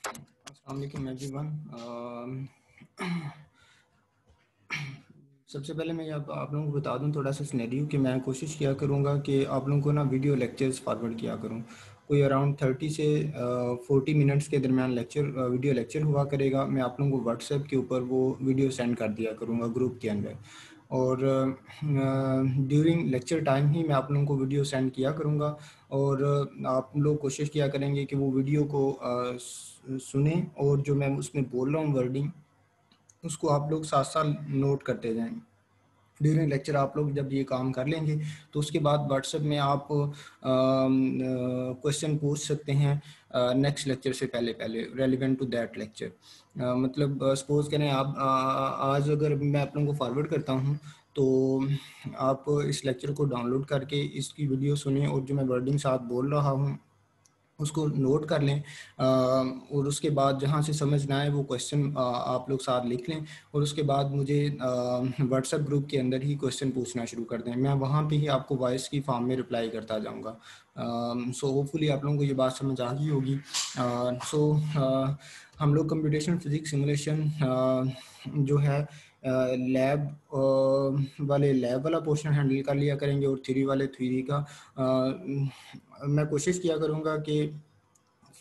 अस्सलाम वालेकुम एवरीवन। सबसे पहले मैं आप लोगों को बता दूं थोड़ा सा सिनेरियो कि मैं कोशिश किया करूंगा कि आप लोगों को ना वीडियो लेक्चर्स फॉरवर्ड किया करूं। कोई अराउंड 30 से 40 मिनट्स के दरमियान वीडियो लेक्चर हुआ करेगा। मैं आप लोगों को व्हाट्सएप के ऊपर वो वीडियो सेंड कर दिया करूंगा ग्रुप के अंदर, और ड्यूरिंग लेक्चर टाइम ही मैं आप लोगों को वीडियो सेंड किया करूंगा। और आप लोग कोशिश किया करेंगे कि वो वीडियो को सुने, और जो मैं उसमें बोल रहा हूँ वर्डिंग, उसको आप लोग साथ साथ नोट करते जाएं। ड्यूरिंग लेक्चर आप लोग जब ये काम कर लेंगे तो उसके बाद व्हाट्सएप में आप क्वेश्चन पूछ सकते हैं नेक्स्ट लेक्चर से पहले पहले, रेलिवेंट टू दैट लेक्चर। मतलब सपोज करें आप आज अगर मैं आप लोगों को फॉरवर्ड करता हूँ, तो आप इस लेक्चर को डाउनलोड करके इसकी वीडियो सुने, और जो मैं वर्डिंग साथ बोल रहा हूँ उसको नोट कर लें। और उसके बाद जहाँ से समझ ना आए वो क्वेश्चन आप लोग साथ लिख लें, और उसके बाद मुझे व्हाट्सएप ग्रुप के अंदर ही क्वेश्चन पूछना शुरू कर दें। मैं वहाँ पे ही आपको वॉइस की फॉर्म में रिप्लाई करता जाऊँगा। सो होपफुली आप लोगों को ये बात समझ आ गई होगी। हम लोग कंप्यूटेशनल फिजिक्स सिमुलेशन जो है लैब वाले लैब वाला पोर्शन हैंडल कर लिया करेंगे, और थ्योरी वाले थ्योरी का। मैं कोशिश किया करूँगा कि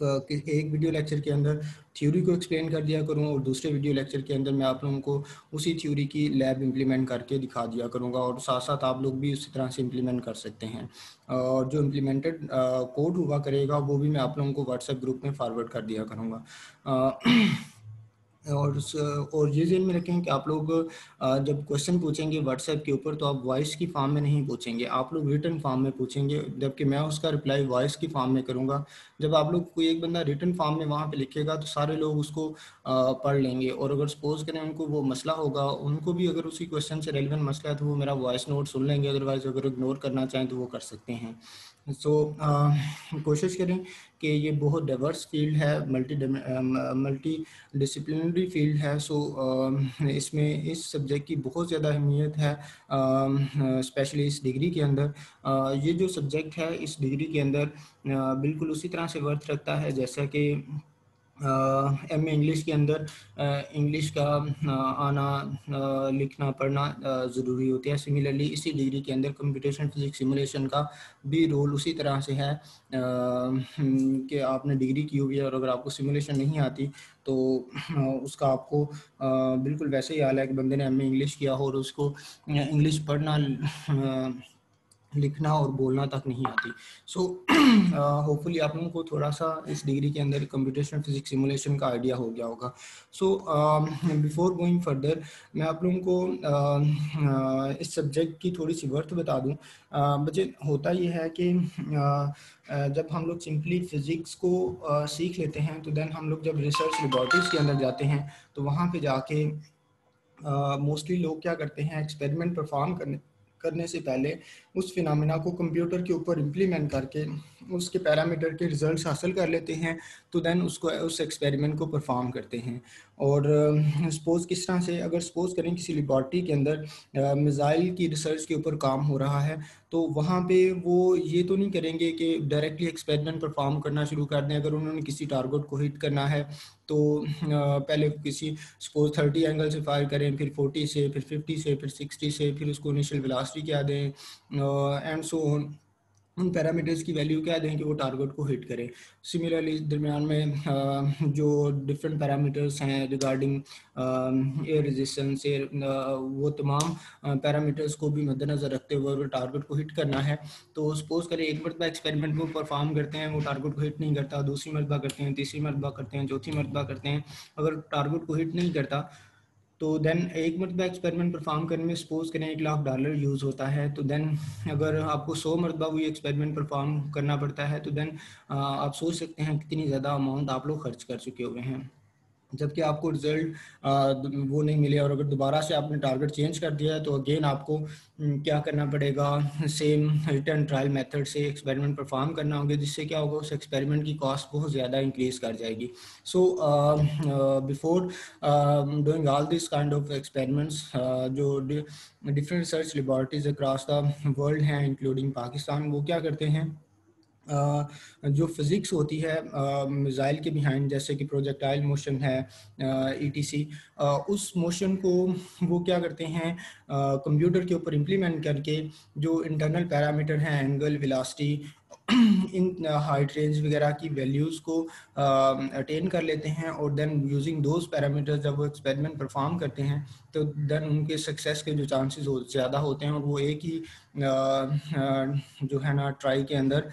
एक वीडियो लेक्चर के अंदर थ्योरी को एक्सप्लेन कर दिया करूँ, और दूसरे वीडियो लेक्चर के अंदर मैं आप लोगों को उसी थ्योरी की लैब इम्प्लीमेंट करके दिखा दिया करूँगा, और साथ साथ आप लोग भी उसी तरह से इम्प्लीमेंट कर सकते हैं। और जो इम्प्लीमेंटेड कोड हुआ करेगा वो भी मैं आप लोगों को व्हाट्सएप ग्रुप में फॉरवर्ड कर दिया करूँगा। और ये ध्यान में रखें कि आप लोग जब क्वेश्चन पूछेंगे व्हाट्सएप के ऊपर, तो आप वॉइस की फॉर्म में नहीं पूछेंगे, आप लोग रिटन फॉर्म में पूछेंगे, जबकि मैं उसका रिप्लाई वॉइस की फॉर्म में करूँगा। जब आप लोग कोई एक बंदा रिटन फॉर्म में वहाँ पे लिखेगा तो सारे लोग उसको पढ़ लेंगे, और अगर सपोज करें उनको वो मसला होगा, उनको भी अगर उसी क्वेश्चन से रेलिवेंट मसला है तो वो मेरा वॉइस नोट सुन लेंगे, अदरवाइज अगर इग्नोर करना चाहें तो वो कर सकते हैं। सो कोशिश करें कि ये बहुत डाइवर्स फील्ड है, मल्टी डिसिप्लिनरी फील्ड है। सो इसमें इस सब्जेक्ट की बहुत ज़्यादा अहमियत है, स्पेशली इस डिग्री के अंदर। ये जो सब्जेक्ट है इस डिग्री के अंदर बिल्कुल उसी तरह से वर्थ रखता है जैसा कि एम ए इंग्लिश के अंदर इंग्लिश का आना, लिखना, पढ़ना ज़रूरी होता है। सिमिलरली इसी डिग्री के अंदर कंप्यूटेशन फिजिक्स सिमुलेशन का भी रोल उसी तरह से है कि आपने डिग्री की हुई है, और अगर आपको सिमुलेशन नहीं आती तो उसका आपको बिल्कुल वैसे ही हाल है कि बंदे ने एम ए इंग्लिश किया हो और उसको इंग्लिश पढ़ना, लिखना और बोलना तक नहीं आती। सो होपफुली आप लोगों को थोड़ा सा इस डिग्री के अंदर कंप्यूटेशनल फिजिक्स सिमुलेशन का आइडिया हो गया होगा। सो बिफोर गोइंग फर्दर मैं आप लोगों को इस सब्जेक्ट की थोड़ी सी वर्थ बता दूं। बच्चे होता ये है कि जब हम लोग सिंपली फिज़िक्स को सीख लेते हैं, तो देन हम लोग जब रिसर्च लेबॉर्ट्रीज के अंदर जाते हैं तो वहाँ पे जाके मोस्टली लोग क्या करते हैं, एक्सपेरिमेंट परफॉर्म करने से पहले उस फिनोमेना को कंप्यूटर के ऊपर इम्प्लीमेंट करके उसके पैरामीटर के रिजल्ट्स हासिल कर लेते हैं, तो देन उसको उस एक्सपेरिमेंट को परफॉर्म करते हैं। और सपोज़ किस तरह से, अगर सपोज़ करें किसी लेबॉर्ट्री के अंदर मिसाइल की रिसर्च के ऊपर काम हो रहा है, तो वहाँ पे वो ये तो नहीं करेंगे कि डायरेक्टली एक्सपेरिमेंट परफॉर्म करना शुरू कर दें। अगर उन्होंने किसी टारगेट को हिट करना है तो पहले किसी सपोज 30 एंगल से फायर करें, फिर 40 से, फिर 50 से, फिर 60 से, फिर उसको इनिशियल वेलोसिटी क्या दें, एंड सो ऑन, उन पैरामीटर्स की वैल्यू क्या दें कि वो टारगेट को हिट करें। सिमिलरली दरमियान में जो डिफरेंट पैरामीटर्स हैं रिगार्डिंग एयर रेजिस्टेंस, एयर, वो तमाम पैरामीटर्स को भी मद्देनज़र रखते हुए अगर टारगेट को हिट करना है, तो सपोज करें एक मरतबा एक्सपेरिमेंट को परफॉर्म करते हैं, वो टारगेट को हिट नहीं करता, दूसरी मरतबा करते हैं, तीसरी मरतबा करते हैं, चौथी मरतबा करते हैं, अगर टारगेट को हिट नहीं करता, तो देन एक मरतबा एक्सपेरिमेंट परफॉर्म करने में सपोज करें $1,00,000 यूज़ होता है, तो देन अगर आपको 100 मरतबा वही एक्सपेरिमेंट परफॉर्म करना पड़ता है, तो देन आप सोच सकते हैं कितनी ज़्यादा अमाउंट आप लोग खर्च कर चुके हुए हैं, जबकि आपको रिजल्ट वो नहीं मिले। और अगर दोबारा से आपने टारगेट चेंज कर दिया है तो अगेन आपको क्या करना पड़ेगा, सेम रिटर्न ट्रायल मेथड से एक्सपेरिमेंट परफॉर्म करना होगा, जिससे क्या होगा, उस एक्सपेरिमेंट की कॉस्ट बहुत ज़्यादा इंक्रीज़ कर जाएगी। So before doing all this kind of experiments, जो different research laboratories across the world हैं इंक्लूडिंग पाकिस्तान, वो क्या करते हैं, जो फिज़िक्स होती है मिसाइल के बिहाइंड, जैसे कि प्रोजेक्टाइल मोशन है ईटीसी, उस मोशन को वो क्या करते हैं कंप्यूटर के ऊपर इम्प्लीमेंट करके जो इंटरनल पैरामीटर हैं, angle, velocity, in height range वगैरह की वैल्यूज़ को अटेन कर लेते हैं, और देन यूजिंग दोज पैरामीटर्स जब वो एक्सपेरिमेंट परफॉर्म करते हैं तो देन उनके सक्सेस के जो चांसेस ज़्यादा होते हैं, और वो एक ही जो है ना ट्राई के अंदर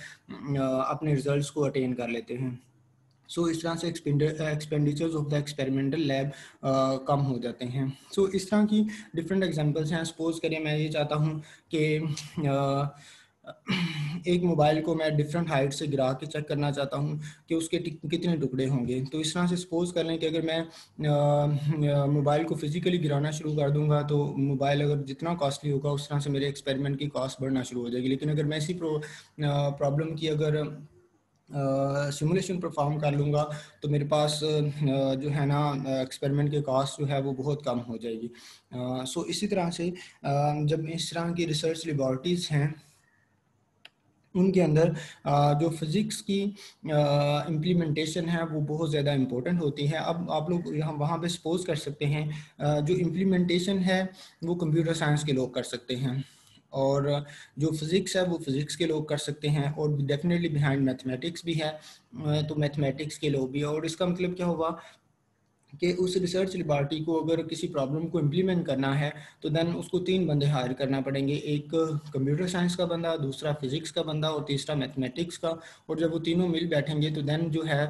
अपने रिजल्ट्स को अटेन कर लेते हैं। सो इस तरह से expenditures of the experimental lab कम हो जाते हैं। सो इस तरह की डिफरेंट एग्जांपल्स हैं। सपोज करिए मैं ये चाहता हूँ कि एक मोबाइल को मैं डिफरेंट हाइट से गिरा के चेक करना चाहता हूँ कि उसके कितने टुकड़े होंगे। तो इस तरह से सपोज कर लें कि अगर मैं मोबाइल को फिजिकली गिराना शुरू कर दूंगा तो मोबाइल अगर जितना कॉस्टली होगा उस तरह से मेरे एक्सपेरिमेंट की कॉस्ट बढ़ना शुरू हो जाएगी। लेकिन अगर मैं इसी प्रॉब्लम की अगर सिमुलेशन परफॉर्म कर लूँगा तो मेरे पास जो है ना एक्सपेरिमेंट के कॉस्ट जो है वो बहुत कम हो जाएगी। सो इसी तरह से जब इस तरह की रिसर्च लेबॉर्ट्रीज़ हैं उनके अंदर जो फिज़िक्स की इम्प्लीमेंटेशन है वो बहुत ज़्यादा इम्पोर्टेंट होती है। अब आप लोग यहाँ वहाँ पे सपोज कर सकते हैं जो इम्प्लीमेंटेशन है वो कंप्यूटर साइंस के लोग कर सकते हैं, और जो फिज़िक्स है वो फिज़िक्स के लोग कर सकते हैं, और डेफिनेटली बिहाइंड मैथमेटिक्स भी है तो मैथमेटिक्स के लोग भी। और इसका मतलब क्या होगा कि उस रिसर्च लेबॉर्ट्री को अगर किसी प्रॉब्लम को इम्प्लीमेंट करना है तो देन उसको 3 बंदे हायर करना पड़ेंगे, एक कंप्यूटर साइंस का बंदा, दूसरा फिजिक्स का बंदा और तीसरा मैथमेटिक्स का। और जब वो तीनों मिल बैठेंगे तो देन जो है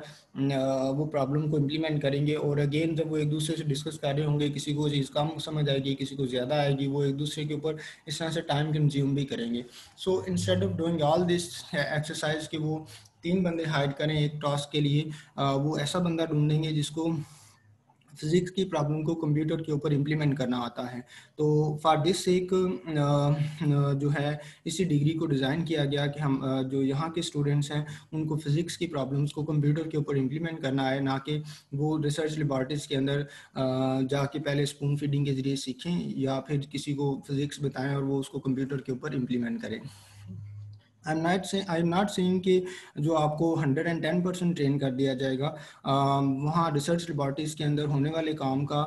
वो प्रॉब्लम को इम्प्लीमेंट करेंगे। और अगेन जब वो एक दूसरे से डिस्कस कर रहे होंगे, किसी को चीज़ कम समझ आएगी, किसी को ज़्यादा आएगी, वो एक दूसरे के ऊपर इस तरह से टाइम कंज्यूम भी करेंगे। So instead of doing all this exercise कि वो 3 बंदे हायर करें एक टास्क के लिए, वो ऐसा बंदा ढूंढेंगे जिसको फिज़िक्स की प्रॉब्लम को कंप्यूटर के ऊपर इम्प्लीमेंट करना आता है। तो फॉर दिस एक जो है इसी डिग्री को डिज़ाइन किया गया कि हम जो यहाँ के स्टूडेंट्स हैं उनको फ़िज़िक्स की प्रॉब्लम्स को कंप्यूटर के ऊपर इम्प्लीमेंट करना है, ना कि वो रिसर्च लेबॉर्ट्रीज़ के अंदर जाके पहले स्पून फीडिंग के ज़रिए सीखें या फिर किसी को फ़िज़िक्स बताएं और वो उसको कंप्यूटर के ऊपर इम्प्लीमेंट करें। आई एम नॉट सेइंग कि जो आपको 110% ट्रेन कर दिया जाएगा। वहाँ रिसर्च लेबॉर्ट्रीज़ के अंदर होने वाले काम का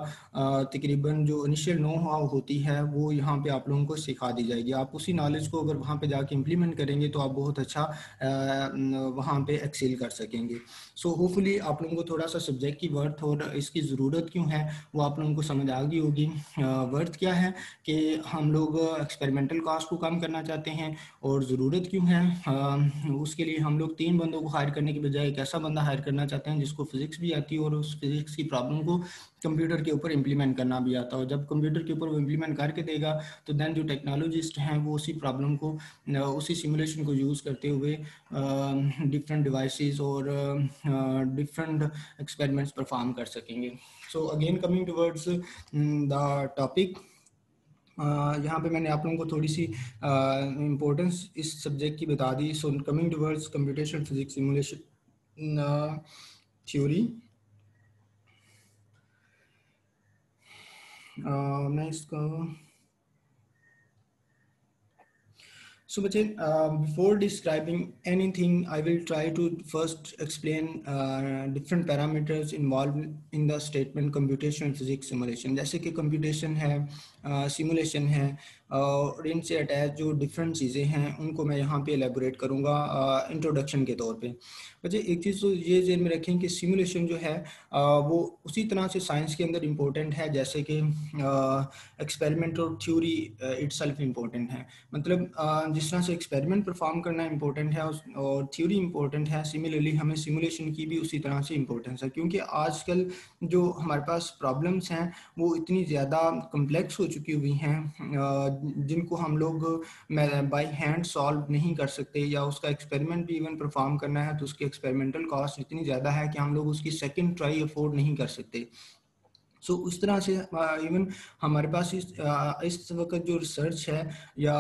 तकरीबन जो इनिशियल नो हाउ होती है वो यहाँ पे आप लोगों को सिखा दी जाएगी। आप उसी नॉलेज को अगर वहाँ पे जाके इम्प्लीमेंट करेंगे तो आप बहुत अच्छा वहाँ पे एक्सेल कर सकेंगे। सो होपफुली आप लोगों को थोड़ा सा सब्जेक्ट की वर्थ और इसकी ज़रूरत क्यों है वो आप लोगों को समझ आ गई होगी। वर्थ क्या है कि हम लोग एक्सपेरिमेंटल कॉस्ट को कम करना चाहते हैं, और ज़रूरत क्यों है उसके लिए हम लोग 3 बंदों को हायर करने की बजाय एक ऐसा बंदा हायर करना चाहते हैं जिसको फिज़िक्स भी आती है और उस फिज़िक्स की प्रॉब्लम को कंप्यूटर के ऊपर इम्प्लीमेंट करना भी आता हो। जब कंप्यूटर के ऊपर वो इम्प्लीमेंट करके देगा तो दैन जो टेक्नोलॉजिस्ट हैं वो उसी प्रॉब्लम को उसी सिमुलेशन को यूज़ करते हुए डिफरेंट डिवाइसेस और डिफरेंट एक्सपेरिमेंट्स परफॉर्म कर सकेंगे। So again coming towards the topic, यहाँ पे मैंने आप लोगों को थोड़ी सी इम्पोर्टेंस इस सब्जेक्ट की बता दी। So coming towards computational physics simulation theory, मैं इसका So, Bachir, before describing anything, I will try to first explain different parameters involved in the statement computational physics simulation. जैसे कि computation है, simulation है, और इनसे अटैच जो डिफरेंट चीज़ें हैं उनको मैं यहाँ पे एलेबोरेट करूँगा इंट्रोडक्शन के तौर पे। बच्चे एक चीज़ तो ये ज़हन में रखें कि सिमुलेशन जो है वो उसी तरह से साइंस के अंदर इम्पोर्टेंट है जैसे कि एक्सपेरिमेंट और थ्योरी इटसेल्फ इम्पोर्टेंट है। मतलब जिस तरह से एक्सपेरिमेंट परफॉर्म करना इम्पोर्टेंट है और थ्योरी इम्पोर्टेंट है, सिमिलरली हमें सिमुलेशन की भी उसी तरह से इम्पोर्टेंस है। क्योंकि आजकल जो हमारे पास प्रॉब्लम्स हैं वो इतनी ज़्यादा कम्प्लेक्स हो चुकी हुई हैं जिनको हम लोग बाई हैंड सॉल्व नहीं कर सकते, या उसका एक्सपेरिमेंट भी इवन परफॉर्म करना है तो उसकी एक्सपेरिमेंटल कॉस्ट इतनी ज़्यादा है कि हम लोग उसकी सेकंड ट्राई अफोर्ड नहीं कर सकते। सो उस तरह से इवन हमारे पास इस वक्त जो रिसर्च है या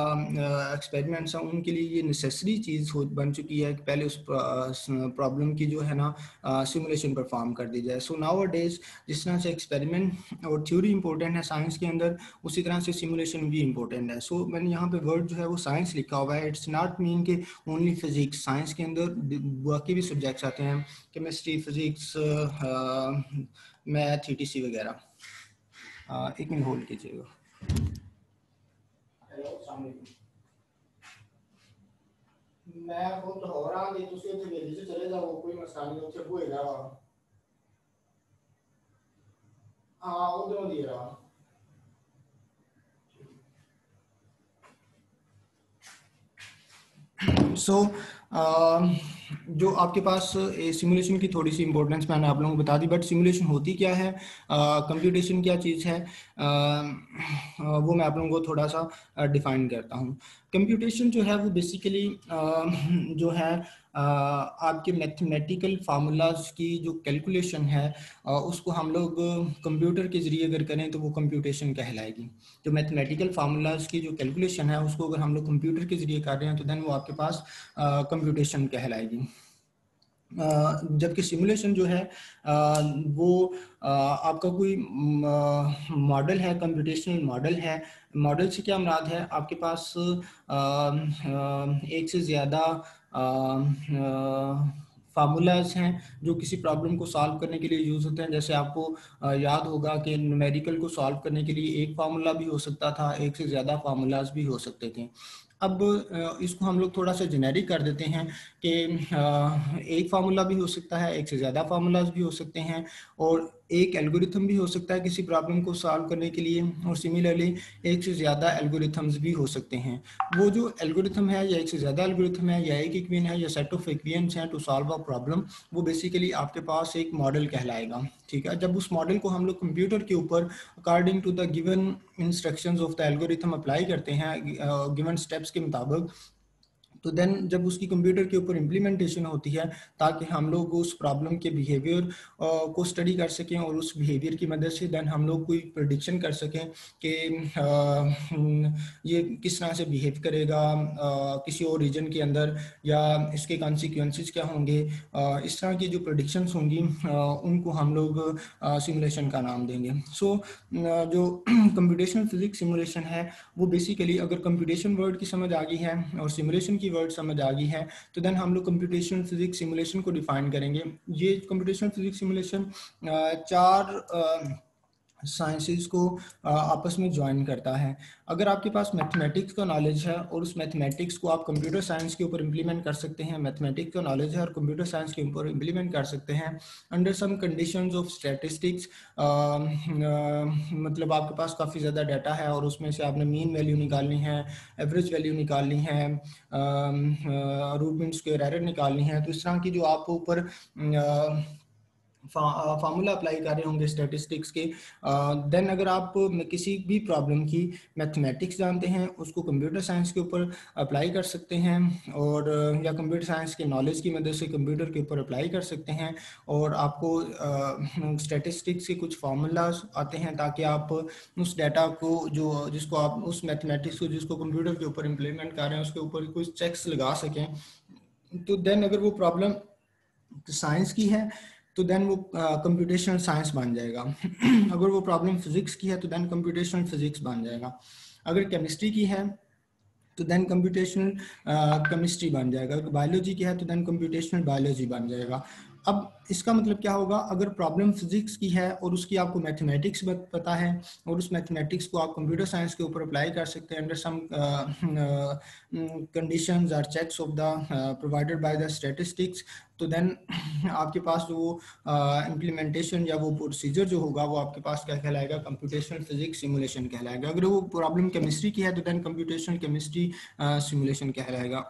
एक्सपेरिमेंट्स हैं उनके लिए ये नेसेसरी चीज़ हो बन चुकी है कि पहले उस प्रॉब्लम की जो है ना सिमुलेशन परफॉर्म कर दी जाए। सो नाउ डेज जिस तरह से एक्सपेरिमेंट और थ्योरी इंपॉर्टेंट है साइंस के अंदर, उसी तरह से सिमुलेशन भी इंपॉर्टेंट है। सो मैंने यहाँ पे वर्ड जो है वो साइंस लिखा हुआ है, इट्स नॉट मीन के ओनली फिजिक्स। साइंस के अंदर बाकी भी सब्जेक्ट्स आते हैं, केमिस्ट्री, फिजिक्स, मैथ, ईटीसी वगैरह। एक मिनट होल्ड कीजिएगा। हेलो, अस्सलाम वालेकुम। मैं वो तो हो रहा कि तुसी उत्थे वेली से चले जाओ, कोई मसला नहीं, उत्थे होएगा। हाँ उधरों दे रहा। सो जो आपके पास सिमुलेशन की थोड़ी सी इंपॉर्टेंस मैंने आप लोगों को बता दी, बट सिमुलेशन होती क्या है, कंप्यूटेशन क्या चीज़ है, वो मैं आप लोगों को थोड़ा सा डिफाइन करता हूँ। कंप्यूटेशन जो है वो बेसिकली जो है आपके मैथमेटिकल फार्मूलाज की जो कैलकुलेशन है उसको हम लोग कंप्यूटर के ज़रिए अगर करें तो वो कंप्यूटेशन कहलाएगी। जो मैथमेटिकल फार्मूलाज की जो कैलकुलेशन है उसको अगर हम लोग कंप्यूटर के ज़रिए कर रहे हैं तो देन वो आपके पास कंप्यूटेशन कहलाएगी। जबकि सिमुलेशन जो है वो आपका कोई मॉडल है, कंप्यूटेशनल मॉडल है। मॉडल से क्या मुराद है, आपके पास एक से ज़्यादा फार्मूलाज हैं जो किसी प्रॉब्लम को सॉल्व करने के लिए यूज़ होते हैं। जैसे आपको याद होगा कि न्यूमेरिकल को सॉल्व करने के लिए एक फार्मूला भी हो सकता था, एक से ज़्यादा फार्मूलाज भी हो सकते थे। अब इसको हम लोग थोड़ा सा जेनेरिक कर देते हैं कि एक फार्मूला भी हो सकता है, एक से ज़्यादा फार्मूलाज भी हो सकते हैं, और एक एल्गोरिथम भी हो सकता है किसी प्रॉब्लम को सॉल्व करने के लिए, और सिमिलरली एक से ज़्यादा एल्गोरिथम्स भी हो सकते हैं। वो जो एल्गोरिथम है या एक से ज़्यादा एल्गोरिथम है या एक इक्वेशन है या सेट ऑफ इक्वेशंस हैं टू सॉल्व अ प्रॉब्लम, वो बेसिकली आपके पास एक मॉडल कहलाएगा। ठीक है, जब उस मॉडल को हम लोग कंप्यूटर के ऊपर according to the given instructions of the algorithm apply करते हैं गिवन स्टेप्स के मुताबिक, तो देन जब उसकी कंप्यूटर के ऊपर इम्प्लीमेंटेशन होती है ताकि हम लोग उस प्रॉब्लम के बिहेवियर को स्टडी कर सकें और उस बिहेवियर की मदद से देन हम लोग कोई प्रेडिक्शन कर सकें कि ये किस तरह से बिहेव करेगा किसी और रीजन के अंदर, या इसके कॉन्सिक्वेंसेस क्या होंगे, इस तरह की जो प्रेडिक्शंस होंगी उनको हम लोग सिमुलेशन का नाम देंगे। सो जो कंप्यूटेशनल फिजिक्स सिमुलेशन है वो बेसिकली, अगर कंप्यूटेशन वर्ड की समझ आ गई है और सिमुलेशन की वर्ड समझ आ गई है तो देन हम लोग कंप्यूटेशनल फिजिक्स सिमुलेशन को डिफाइन करेंगे। ये कंप्यूटेशनल फिजिक्स सिमुलेशन चार साइंसेस को आपस में ज्वाइन करता है। अगर आपके पास मैथमेटिक्स का नॉलेज है और उस मैथमेटिक्स को आप कंप्यूटर साइंस के ऊपर इम्प्लीमेंट कर सकते हैं, मैथमेटिक्स का नॉलेज है और कंप्यूटर साइंस के ऊपर इम्प्लीमेंट कर सकते हैं under some conditions of statistics. मतलब आपके पास काफ़ी ज़्यादा डाटा है और उसमें से आपने मीन वैल्यू निकालनी है, एवरेज वैल्यू निकालनी है, रूट मीन स्क्वायर एरर निकालनी है, तो इस तरह की जो आपको ऊपर फार्मूला अप्लाई कर रहे होंगे स्टैटिस्टिक्स के, देन अगर आप किसी भी प्रॉब्लम की मैथमेटिक्स जानते हैं उसको कंप्यूटर साइंस के ऊपर अप्लाई कर सकते हैं, और या कंप्यूटर साइंस के नॉलेज की मदद से कंप्यूटर के ऊपर अप्लाई कर सकते हैं, और आपको स्टैटिस्टिक्स के कुछ फार्मूलाज आते हैं ताकि आप उस डाटा को जो जिसको आप उस मैथमेटिक्स को जिसको कंप्यूटर के ऊपर इम्प्लीमेंट कर रहे हैं उसके ऊपर कुछ चेक्स लगा सकें। तो देन अगर वो प्रॉब्लम साइंस की है तो देन वो कंप्यूटेशनल साइंस बन जाएगा। अगर वो प्रॉब्लम फिजिक्स की है तो देन कंप्यूटेशनल फिजिक्स बन जाएगा। अगर केमिस्ट्री की है तो देन कंप्यूटेशनल केमिस्ट्री बन जाएगा। अगर बायोलॉजी की है तो देन कंप्यूटेशनल बायोलॉजी बन जाएगा। अब इसका मतलब क्या होगा, अगर प्रॉब्लम फिजिक्स की है और उसकी आपको मैथमेटिक्स पता है और उस मैथमेटिक्स को आप कंप्यूटर साइंस के ऊपर अप्लाई कर सकते हैं अंडर सम कंडीशंस और checks of the provided by the statistics, तो देन आपके पास जो इम्प्लीमेंटेशन या वो प्रोसीजर जो होगा वो आपके पास क्या कहलाएगा, कंप्यूटेशनल फिजिक्स सिमुलेशन कहलाएगा। अगर वो प्रॉब्लम केमिस्ट्री की है तो देन कंप्यूटेशनल केमिस्ट्री सिमुलेशन कहलाएगा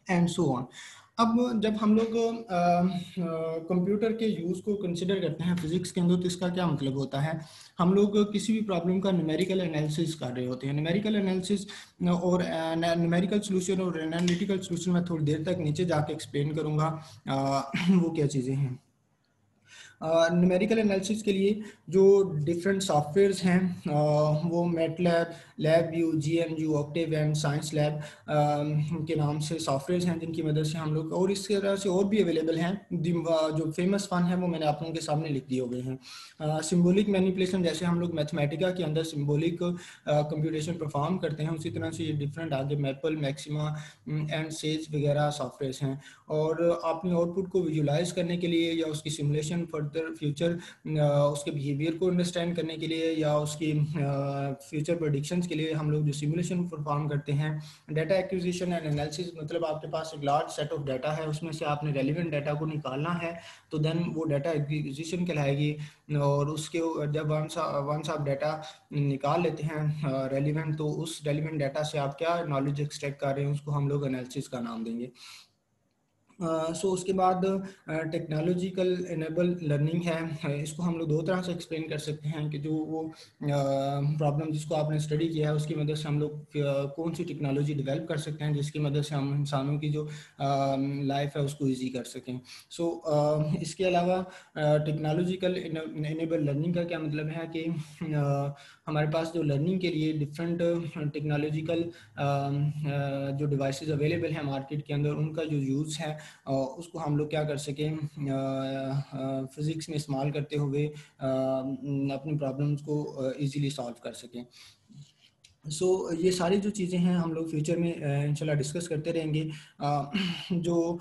एंड सो ऑन। अब जब हम लोग कंप्यूटर के यूज़ को कंसिडर करते हैं फिजिक्स के अंदर तो इसका क्या मतलब होता है, हम लोग किसी भी प्रॉब्लम का न्यूमेरिकल एनालिसिस कर रहे होते हैं। न्यूमेरिकल एनालिसिस और न्यूमेरिकल सोल्यूशन और एनालिटिकल सोल्यूशन मैं थोड़ी देर तक नीचे जाके एक्सप्लेन करूँगा वो क्या चीज़ें हैं। न्यूमेरिकल एनालिसिस के लिए जो डिफरेंट सॉफ्टवेयर्स हैं वो MATLAB, LabVIEW, GNU, Octave and science lab के नाम से सॉफ्टवेयर्स हैं जिनकी मदद से हम लोग, और इस तरह से और भी अवेलेबल हैं। जो फेमस वन है वो मैंने आप लोगों के सामने लिख दिए हुए हैं। सिम्बोलिक मैनिपुलेशन, जैसे हम लोग मैथमेटिका के अंदर सिम्बोलिक कंप्यूटेशन परफॉर्म करते हैं, उसी तरह से ये डिफरेंट आगे मैपल, मैक्सिमा एंड सेज वगैरह सॉफ्टवेयर्स हैं। और अपने आउटपुट को विजुलाइज करने के लिए या उसकी सिमुलेशन फर्दर फ्यूचर उसके बिहेवियर को अंडरस्टैंड करने के लिए या उसकी फ्यूचर प्रेडिक्शंस के लिए हम लोग जो सिमुलेशन परफॉर्म करते हैं। डाटा एक्विजिशन एंड एनालिसिस, मतलब आपके पास एक लार्ज सेट ऑफ डाटा है, उसमें से आपने रेलिवेंट डाटा को निकालना है, तो देन वो डाटा एक्विजिशन कहलाएगी। और उसके जब वंस आप डाटा निकाल लेते हैं रेलिवेंट, तो उस रेलिवेंट डाटा से आप क्या नॉलेज एक्सट्रैक्ट कर रहे हैं उसको हम लोग एनालिसिस का नाम देंगे। सो उसके बाद टेक्नोलॉजिकल इनेबल लर्निंग है। इसको हम लोग दो तरह से एक्सप्लेन कर सकते हैं कि जो वो प्रॉब्लम जिसको आपने स्टडी किया है उसकी मदद से हम लोग कौन सी टेक्नोलॉजी डेवलप कर सकते हैं जिसकी मदद से हम इंसानों की जो लाइफ है उसको इजी कर सकें। सो इसके अलावा टेक्नोलॉजिकल इनेबल लर्निंग का क्या मतलब है कि हमारे पास जो लर्निंग के लिए डिफरेंट टेक्नोलॉजिकल जो डिवाइसेस अवेलेबल हैं मार्केट के अंदर, उनका जो यूज़ है उसको हम लोग क्या कर सकें, फिज़िक्स में इस्तेमाल करते हुए अपनी प्रॉब्लम्स को इजीली सॉल्व कर सकें। सो ये सारी जो चीज़ें हैं हम लोग फ्यूचर में इंशाल्लाह डिस्कस करते रहेंगे। जो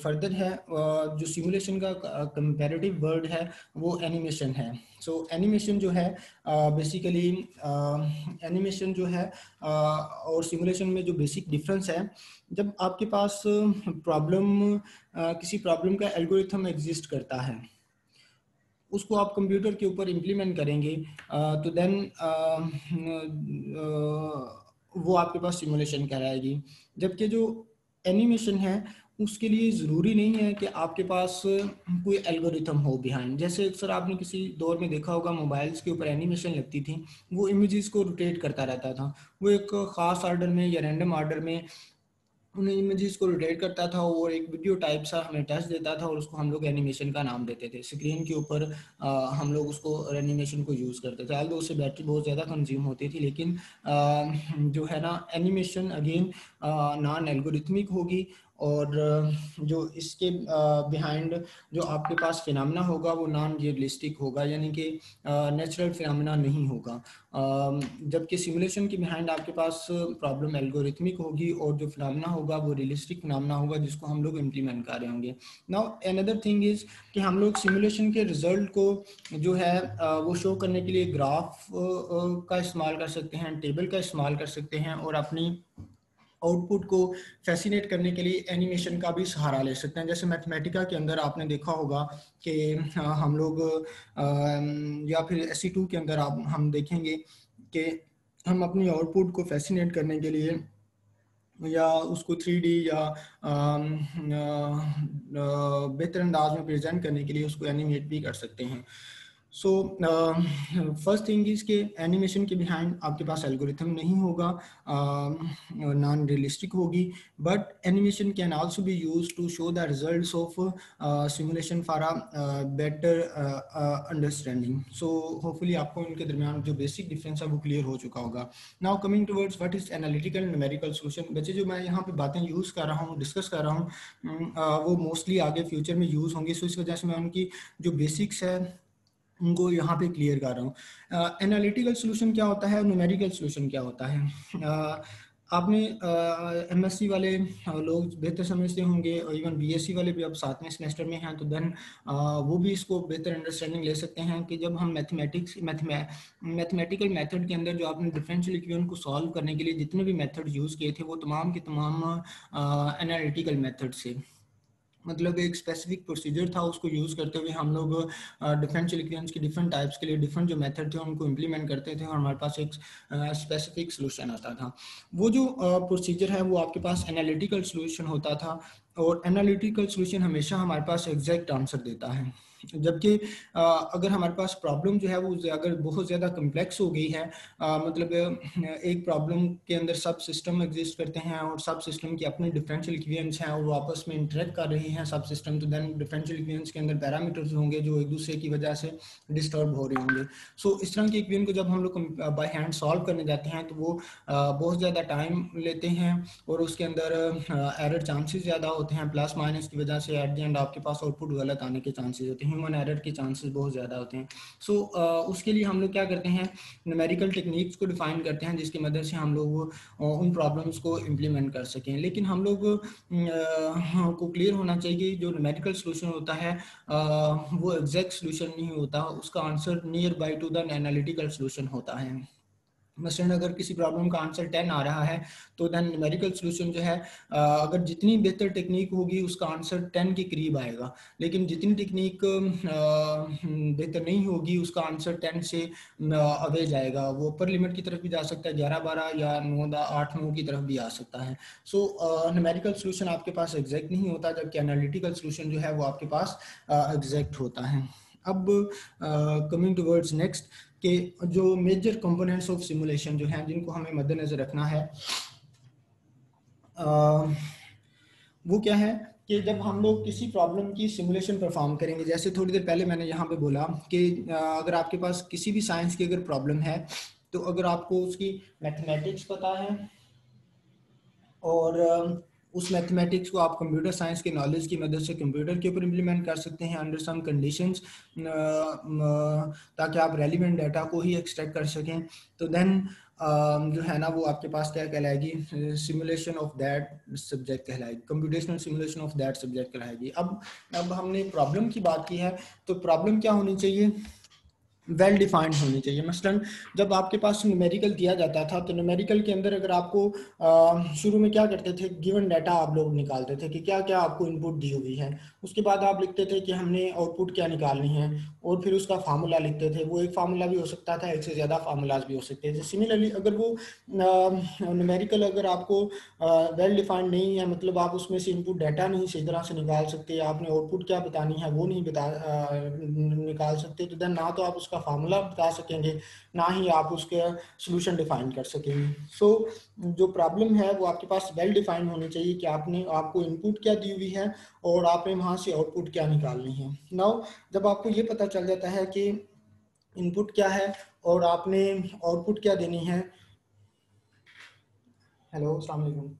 फर्दर है जो सिमुलेशन का कंपैरेटिव वर्ड है वो एनिमेशन है। सो एनिमेशन जो है बेसिकली एनिमेशन जो है और सिमुलेशन में जो बेसिक डिफरेंस है, जब आपके पास प्रॉब्लम किसी प्रॉब्लम का एल्गोरिथम एग्जिस्ट करता है, उसको आप कंप्यूटर के ऊपर इम्प्लीमेंट करेंगे तो देन वो आपके पास सिमुलेशन कहलाएगी। जबकि जो एनिमेशन है उसके लिए ज़रूरी नहीं है कि आपके पास कोई एल्गोरिथम हो बिहाइंड। जैसे अक्सर आपने किसी दौर में देखा होगा मोबाइल्स के ऊपर एनिमेशन लगती थी, वो इमेजेस को रोटेट करता रहता था, वो एक ख़ास आर्डर में या रैंडम आर्डर में उन इमेजेस को रोटेट करता था और एक वीडियो टाइप सा हमें टच देता था और उसको हम लोग एनिमेशन का नाम देते थे। स्क्रीन के ऊपर हम लोग उसको एनिमेशन को यूज़ करते थे। आल्दो उससे बैटरी बहुत ज़्यादा कंज्यूम होती थी, लेकिन जो है ना एनिमेशन अगेन नॉन एल्गोरिथमिक होगी और जो इसके बिहाइंड जो आपके पास फिनोमेना होगा वो नॉन रियलिस्टिक होगा, यानी कि नेचुरल फिनोमेना नहीं होगा। जबकि सिमुलेशन के बिहाइंड आपके पास प्रॉब्लम एल्गोरिथमिक होगी और जो फिनोमेना होगा वो रियलिस्टिक फिनोमेना होगा जिसको हम लोग इम्प्लीमेंट कर रहे होंगे। नाउ अनदर थिंग इज़ कि हम लोग सिमुलेशन के रिजल्ट को जो है वो शो करने के लिए ग्राफ का इस्तेमाल कर सकते हैं, टेबल का इस्तेमाल कर सकते हैं और अपनी आउटपुट को फैसिनेट करने के लिए एनिमेशन का भी सहारा ले सकते हैं। जैसे मैथमेटिका के अंदर आपने देखा होगा कि हम लोग या फिर SE2 के अंदर हम देखेंगे कि हम अपनी आउटपुट को फैसिनेट करने के लिए या उसको 3D या बेहतर अंदाज में प्रेजेंट करने के लिए उसको एनिमेट भी कर सकते हैं। सो फर्स्ट थिंग इज के एनिमेशन के बिहाइंड आपके पास एल्गोरिथम नहीं होगा, नॉन रियलिस्टिक होगी, but animation can also be use to show the results of simulation for a better understanding. So hopefully आपको इनके दरमियान जो बेसिक डिफरेंस है वो क्लियर हो चुका होगा। Now coming towards what is analytical numerical solution. बच्चे जो मैं यहाँ पे बातें यूज़ कर रहा हूँ, डिस्कस कर रहा हूँ, वो मोस्टली आगे फ्यूचर में यूज़ होंगी, सो इस वजह से मैं उनकी जो बेसिक्स है उनको यहाँ पे क्लियर कर रहा हूँ। एनालिटिकल सॉल्यूशन क्या होता है, न्यूमेरिकल सॉल्यूशन क्या होता है। आपने MSc वाले लोग बेहतर समझते होंगे और इवन BSc वाले भी अब 7वें सेमेस्टर में हैं, तो देन वो भी इसको बेहतर अंडरस्टैंडिंग ले सकते हैं कि जब हम मैथमेटिकल मेथड के अंदर जो आपने डिफरेंशियल इक्वेशन को सॉल्व करने के लिए जितने भी मेथड यूज़ किए थे वो तमाम के तमाम एनालिटिकल मेथड से, मतलब एक स्पेसिफिक प्रोसीजर था, उसको यूज़ करते हुए हम लोग डिफरेंशियल इक्वेशंस के डिफरेंट टाइप्स के लिए डिफरेंट जो मेथड थे उनको इम्प्लीमेंट करते थे और हमारे पास एक स्पेसिफिक सोल्यूशन आता था। वो जो प्रोसीजर है वो आपके पास एनालिटिकल सोल्यूशन होता था और एनालिटिकल सोल्यूशन हमेशा हमारे पास एग्जैक्ट आंसर देता है। जबकि अगर हमारे पास प्रॉब्लम जो है वो अगर बहुत ज़्यादा कम्प्लेक्स हो गई है, मतलब एक प्रॉब्लम के अंदर सब सिस्टम एग्जिस्ट करते हैं और सब सिस्टम की अपने डिफरेंशियल इक्वेशंस हैं और वो आपस में इंटरेक्ट कर रहे हैं सब सिस्टम, तो देन डिफरेंशियल इक्वेशंस के अंदर पैरामीटर्स होंगे जो एक दूसरे की वजह से डिस्टर्ब हो रहे होंगे। सो इस तरह के इक्वेशन को जब हम लोग बाय हैंड सॉल्व करने जाते हैं तो वो बहुत ज़्यादा टाइम लेते हैं और उसके अंदर एरर चांसेस ज़्यादा होते हैं, प्लस माइनस की वजह से एट द एंड आपके पास आउटपुट गलत आने के चांसेस होते हैं, ह्यूमन एरर के चांसेस बहुत ज़्यादा होते हैं। सो उसके लिए हम लोग क्या करते हैं, न्यूमेरिकल टेक्निक्स को डिफाइन करते हैं जिसकी मदद से हम लोग उन प्रॉब्लम्स को इम्प्लीमेंट कर सकें। लेकिन हम लोग को क्लियर होना चाहिए जो न्यूमेरिकल सोल्यूशन होता है वो एग्जैक्ट सोल्यूशन नहीं होता, उसका answer near by two the analytical solution होता है। मसलन अगर किसी प्रॉब्लम का आंसर 10 आ रहा है तो देन न्यूमेरिकल सोल्यूशन जो है अगर जितनी बेहतर टेक्निक होगी उसका आंसर 10 के करीब आएगा, लेकिन जितनी टेक्निक बेहतर नहीं होगी उसका आंसर 10 से अवे जाएगा, वो अपर लिमिट की तरफ भी जा सकता है 11-12 या 9-8-9 की तरफ भी आ सकता है। सो न्यूमेरिकल सोल्यूशन आपके पास एग्जैक्ट नहीं होता जबकि एनालिटिकल सोल्यूशन जो है वो आपके पास एग्जैक्ट होता है। अब कमिंग टूवर्ड्स नेक्स्ट कि जो मेजर कंपोनेंट्स ऑफ सिमुलेशन जो हैं जिनको हमें मद्देनजर रखना है वो क्या है कि जब हम लोग किसी प्रॉब्लम की सिमुलेशन परफॉर्म करेंगे, जैसे थोड़ी देर पहले मैंने यहाँ पे बोला कि अगर आपके पास किसी भी साइंस की अगर प्रॉब्लम है तो अगर आपको उसकी मैथमेटिक्स पता है और उस मैथमेटिक्स को आप कंप्यूटर साइंस के नॉलेज की मदद से कंप्यूटर के ऊपर इम्प्लीमेंट कर सकते हैं अंडर सम कंडीशंस, ताकि आप रेलिवेंट डाटा को ही एक्सट्रैक्ट कर सकें, तो देन जो है ना वो आपके पास क्या कहलाएगी, सिमुलेशन ऑफ दैट सब्जेक्ट कहलाएगी, computational simulation of that subject कहलाएगी। अब हमने प्रॉब्लम की बात की है तो प्रॉब्लम क्या होनी चाहिए, वेल डिफाइंड होनी चाहिए। मसलन जब आपके पास न्यूमेरिकल दिया जाता था तो न्यूमेरिकल के अंदर अगर आपको शुरू में क्या करते थे, गिवन डाटा आप लोग निकालते थे कि क्या क्या आपको इनपुट दी हुई है, उसके बाद आप लिखते थे कि हमने आउटपुट क्या निकालनी है और फिर उसका फार्मूला लिखते थे। वो एक फार्मूला भी हो सकता था, एक से ज़्यादा फार्मूलाज भी हो सकते थे। सिमिलरली अगर वो न्यूमेरिकल अगर आपको वेल डिफाइंड नहीं है, मतलब आप उसमें से इनपुट डाटा नहीं सही तरह से निकाल सकते, आपने आउटपुट क्या बतानी है वो नहीं निकाल सकते, तो देन ना तो आप उसका फार्मूला बता सकेंगे ना ही आप उसके सोल्यूशन डिफाइन कर सकेंगे। सो जो प्रॉब्लम है वो आपके पास वेल डिफाइंड होनी चाहिए कि आपको इनपुट क्या दी हुई है और आपने वहाँ से आउटपुट क्या निकालनी है। नाउ जब आपको ये पता चल जाता है कि इनपुट क्या है और आपने आउटपुट क्या देनी है। हेलो, अस्सलाम वालेकुम।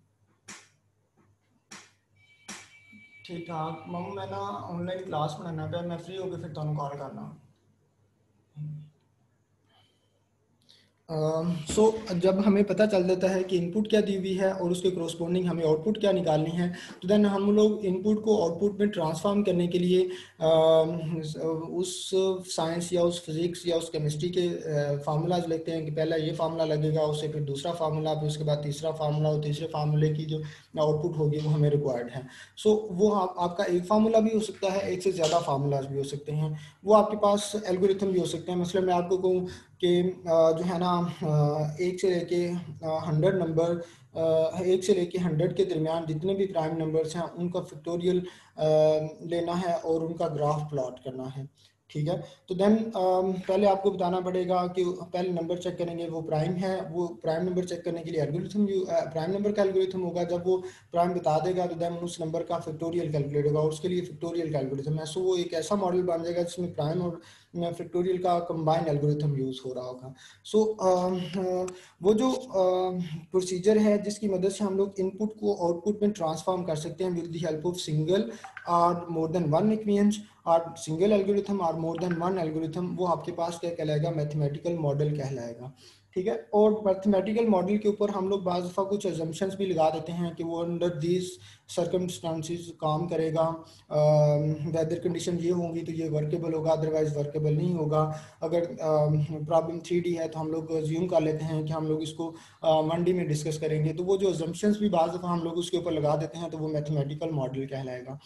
ठीक ठाक मम्मा, मैं ना ऑनलाइन क्लास पढ़ाना पे, मैं फ्री होकर फिर तुम कॉल करना। सो जब हमें पता चल जाता है कि इनपुट क्या दी हुई है और उसके कोरोस्पोंडिंग हमें आउटपुट क्या निकालनी है, तो देन हम लोग इनपुट को आउटपुट में ट्रांसफॉर्म करने के लिए उस साइंस या उस फिज़िक्स या उस केमिस्ट्री के फार्मूलाज लेते हैं कि पहला ये फार्मूला लगेगा, उससे फिर दूसरा फार्मूला, फिर उसके बाद तीसरा फार्मूला, और तीसरे फार्मूले की जो आउटपुट होगी वो हमें रिक्वायर्ड है। सो वो आपका एक फार्मूला भी हो सकता है, एक से ज़्यादा फार्मूलाज भी हो सकते हैं, वो आपके पास एल्गोरिथम भी हो सकते हैं। मतलब मैं आपको कहूँ कि जो है ना एक से लेके 100 नंबर, 1 से लेके 100 के दरमियान जितने भी प्राइम नंबर्स हैं उनका फैक्टोरियल लेना है और उनका ग्राफ प्लॉट करना है। ठीक है, तो देन पहले आपको बताना पड़ेगा कि पहले नंबर चेक करेंगे वो प्राइम है, वो प्राइम नंबर चेक करने के लिए एल्गोरिथम प्राइम नंबर का एल्गोरिथम होगा। जब वो प्राइम बता देगा तो देन उस नंबर का फैक्टोरियल कैलकुलेट होगा और उसके लिए फैक्टोरियल का एल्गोरिथम है। सो वो एक ऐसा मॉडल बन जाएगा जिसमें प्राइम और फैक्टोरियल का कंबाइन एल्गोरिथम यूज़ हो रहा होगा। सो वो जो प्रोसीजर है जिसकी मदद से हम लोग इनपुट को आउटपुट में ट्रांसफॉर्म कर सकते हैं with the help of single और मोर देन वन इक्वेशंस और सिंगल एल्गोरिथम और मोर देन वन एल्गोरिथम, वो आपके पास क्या कहलाएगा, मैथमेटिकल मॉडल कहलाएगा। ठीक है, और मैथमेटिकल मॉडल के ऊपर हम लोग बाज़ दफ़ा कुछ अजम्पशंस भी लगा देते हैं कि वो अंडर दीज सर्कमस्टांसिस काम करेगा, वेदर कंडीशन ये होंगी तो ये वर्केबल होगा, अदरवाइज वर्केबल नहीं होगा। अगर प्रॉब्लम 3D है तो हम लोग ज्यूम कर लेते हैं कि हम लोग इसको 1D में डिस्कस करेंगे, तो वो जो अजम्पशंस भी बाज़ दफ़ा हम लोग उसके ऊपर लगा देते हैं तो वो मैथमेटिकल मॉडल कहलाएगा।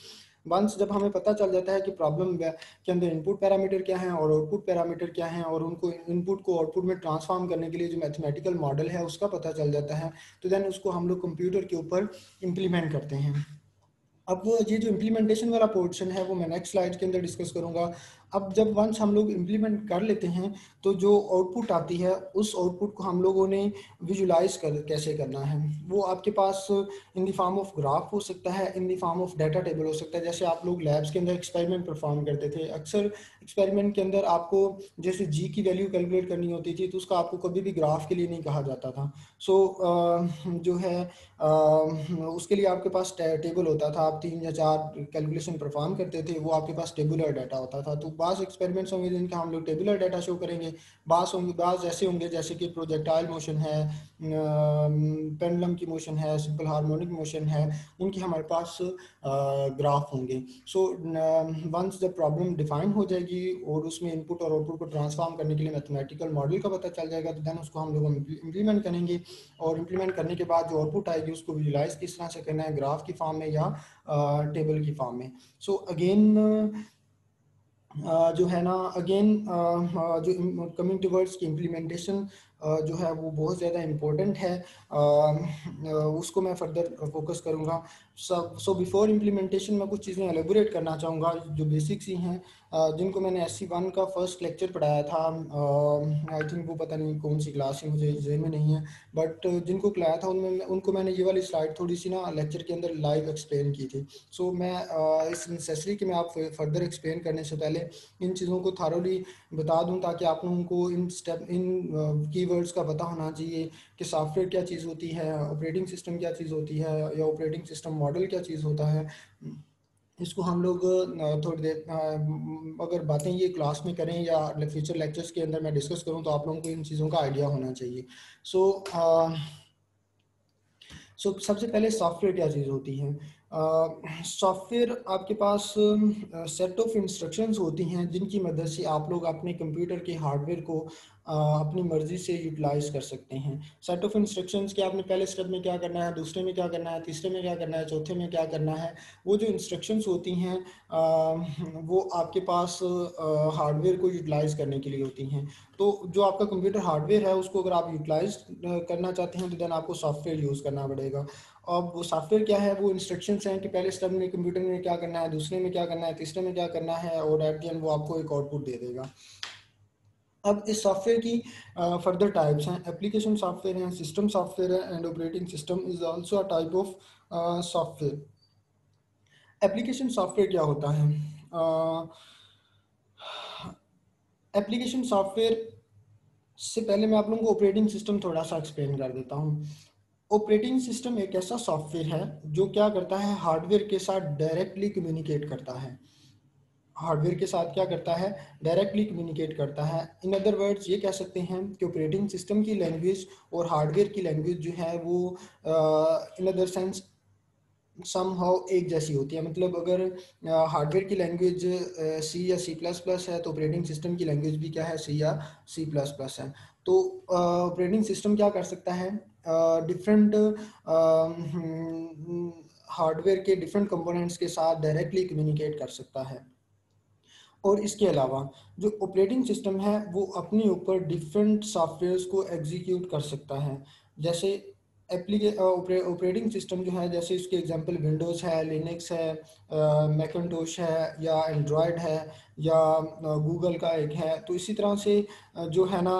वंस जब हमें पता चल जाता है कि प्रॉब्लम के अंदर इनपुट पैरामीटर क्या हैं और आउटपुट पैरामीटर क्या हैं और उनको इनपुट को आउटपुट में ट्रांसफॉर्म करने के लिए जो मैथमेटिकल मॉडल है उसका पता चल जाता है, तो देन उसको हम लोग कंप्यूटर के ऊपर इम्प्लीमेंट करते हैं। अब ये जो इम्प्लीमेंटेशन वाला पोर्शन है वो मैं नेक्स्ट स्लाइड के अंदर डिस्कस करूंगा। अब जब वंस हम लोग इम्प्लीमेंट कर लेते हैं तो जो आउटपुट आती है उस आउटपुट को हम लोगों ने विजुलाइज कर कैसे करना है, वो आपके पास in the form of graph हो सकता है, in the form of data table हो सकता है। जैसे आप लोग लैब्स के अंदर एक्सपेरिमेंट परफॉर्म करते थे, अक्सर एक्सपेरिमेंट के अंदर आपको जैसे जी की वैल्यू कैलकुलेट करनी होती थी तो उसका आपको कभी भी ग्राफ के लिए नहीं कहा जाता था। सो जो है उसके लिए आपके पास टेबल होता था, आप 3 या 4 कैलकुलेशन परफॉर्म करते थे, वो आपके पास टेबुलर डाटा होता था। तो बाज़ एक्सपेरिमेंट्स होंगे जिनका हम लोग टेबुलर डाटा शो करेंगे, बाज़ ऐसे होंगे जैसे कि प्रोजेक्टाइल मोशन है, पेंडुलम की मोशन है, सिंपल हार्मोनिक मोशन है, उनकी हमारे पास ग्राफ होंगे। सो वंस जब प्रॉब्लम डिफाइन हो जाएगी और उसमें इनपुट और आउटपुट को ट्रांसफॉर्म करने के लिए मैथमेटिकल मॉडल का पता चल जाएगा, तो देन उसको हम लोग इम्प्लीमेंट करेंगे। और इम्प्लीमेंट करने के बाद जो आउटपुट आएगी उसको विजुलाइज किस तरह से करना है, ग्राफ की फॉर्म में या टेबल की फॉर्म में। सो अगेन जो है ना, अगेन जो कमिंग टूवर्ड्स की इम्प्लीमेंटेशन जो है वो बहुत ज़्यादा इम्पोर्टेंट है, उसको मैं फर्दर फोकस करूँगा। सो बिफोर इम्प्लीमेंटेशन मैं कुछ चीज़ें एलेबोरेट करना चाहूँगा जो बेसिक्स ही हैं, जिनको मैंने SC1 का फर्स्ट लेक्चर पढ़ाया था। आई थिंक वो पता नहीं कौन सी क्लास है, मुझे जहन में नहीं है, बट जिनको खिलाया था उनमें उनको मैंने ये वाली स्लाइड थोड़ी सी ना लेक्चर के अंदर लाइव एक्सप्लेन की थी। सो मैं इस नेसेसरी कि मैं आप फर्दर एक्सप्लेन करने से पहले इन चीज़ों को थारोली बता दूं, ताकि आप लोगों को इन कीवर्ड्स का पता होना चाहिए कि सॉफ्टवेयर क्या चीज़ होती है, ऑपरेटिंग सिस्टम क्या चीज़ होती है, या ऑपरेटिंग सिस्टम मॉडल क्या चीज़ होता है। इसको हम लोग थोड़ी देर अगर बातें ये क्लास में करें या फ्यूचर लेक्चर्स के अंदर मैं डिस्कस करूं तो आप लोगों को इन चीज़ों का आइडिया होना चाहिए। सो सबसे पहले सॉफ्टवेयर क्या चीज़ होती है। सॉफ्टवेयर आपके पास सेट ऑफ इंस्ट्रक्शंस होती हैं जिनकी मदद से आप लोग अपने कंप्यूटर के हार्डवेयर को अपनी मर्ज़ी से यूटिलाइज कर सकते हैं। सेट ऑफ इंस्ट्रक्शंस के आपने पहले स्टेप में क्या करना है, दूसरे में क्या करना है, तीसरे में क्या करना है, चौथे में क्या करना है। वो जो इंस्ट्रक्शंस होती हैं वो आपके पास हार्डवेयर को यूटिलाइज करने के लिए होती हैं। तो जो आपका कंप्यूटर हार्डवेयर है उसको अगर आप यूटिलाइज करना चाहते हैं तो देन आपको सॉफ्टवेयर यूज़ करना पड़ेगा। अब वो सॉफ्टवेयर क्या है, वो इंस्ट्रक्शंस हैं कि पहले स्टेप में कंप्यूटर में क्या करना है, दूसरे में क्या करना है, तीसरे में क्या करना है, और एट द एंड वो आपको एक आउटपुट दे देगा। अब इस सॉफ्टवेयर की फर्दर टाइप्स हैं, एप्लीकेशन सॉफ्टवेयर हैं, सिस्टम सॉफ्टवेयर है, and operating system is also a type of software. Application software क्या होता है? एप्लीकेशन सॉफ्टवेयर से पहले मैं आप लोगों को ऑपरेटिंग सिस्टम थोड़ा सा एक्सप्लेन कर देता हूँ। ऑपरेटिंग सिस्टम एक ऐसा सॉफ्टवेयर है जो क्या करता है, हार्डवेयर के साथ डायरेक्टली कम्युनिकेट करता है। हार्डवेयर के साथ क्या करता है, डायरेक्टली कम्युनिकेट करता है। इन अदर वर्ड्स ये कह सकते हैं कि ऑपरेटिंग सिस्टम की लैंग्वेज और हार्डवेयर की लैंग्वेज जो है वो इन अदर सेंस समहाउ एक जैसी होती है। मतलब अगर हार्डवेयर की लैंग्वेज सी या सी प्लस प्लस है तो ऑपरेटिंग सिस्टम की लैंग्वेज भी क्या है, सी या सी प्लस प्लस है। तो ऑपरेटिंग सिस्टम क्या कर सकता है, डिफरेंट हार्डवेयर के डिफरेंट कंपोनेंट्स के साथ डायरेक्टली कम्युनिकेट कर सकता है। और इसके अलावा जो ऑपरेटिंग सिस्टम है वो अपने ऊपर डिफरेंट सॉफ्टवेयर्स को एग्जीक्यूट कर सकता है। जैसे ऑपरेटिंग सिस्टम जो है, जैसे इसके एग्जांपल विंडोज़ है, लिनक्स है, मैकिन्टोश है, या एंड्रॉयड है, या गूगल का एक है। तो इसी तरह से जो है ना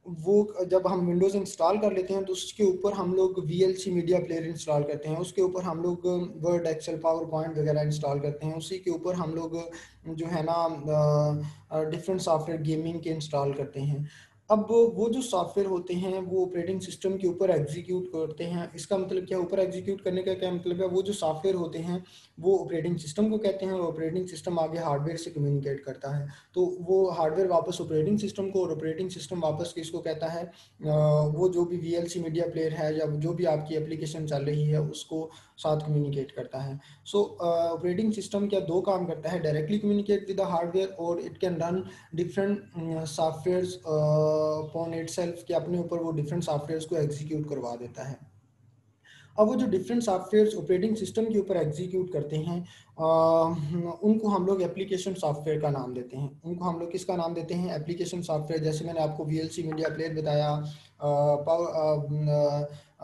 वो जब हम विंडोज़ इंस्टॉल कर लेते हैं तो उसके ऊपर हम लोग VLC मीडिया प्लेयर इंस्टॉल करते हैं, उसके ऊपर हम लोग वर्ड, एक्सेल, पावर पॉइंट वगैरह इंस्टॉल करते हैं, उसी के ऊपर हम लोग जो है ना डिफरेंट सॉफ्टवेयर गेमिंग के इंस्टॉल करते हैं। अब वो जो सॉफ्टवेयर होते हैं वो ऑपरेटिंग सिस्टम के ऊपर एग्जीक्यूट करते हैं। इसका मतलब क्या, ऊपर एग्जीक्यूट करने का क्या मतलब है, वो जो सॉफ्टवेयर होते हैं वो ऑपरेटिंग सिस्टम को कहते हैं, और ऑपरेटिंग सिस्टम आगे हार्डवेयर से कम्युनिकेट करता है। तो वो हार्डवेयर वापस ऑपरेटिंग सिस्टम को, और ऑपरेटिंग सिस्टम वापस किसको कहता है, वो जो भी VLC मीडिया प्लेयर है या जो भी आपकी एप्लीकेशन चल रही है उसको साथ कम्युनिकेट करता है। सो ऑपरेटिंग सिस्टम क्या दो काम करता है, directly communicate with the hardware, और it can run different softwares upon itself, कि अपने ऊपर वो डिफरेंट सॉफ्टवेयर्स को एग्जीक्यूट करवा देता है। अब वो जो डिफरेंट सॉफ्टवेयर्स ऑपरेटिंग सिस्टम के ऊपर एग्जीक्यूट करते हैं उनको हम लोग एप्लीकेशन सॉफ्टवेयर का नाम देते हैं। उनको हम लोग किसका नाम देते हैं, एप्लीकेशन सॉफ्टवेयर। जैसे मैंने आपको VLC मीडिया प्लेयर बताया,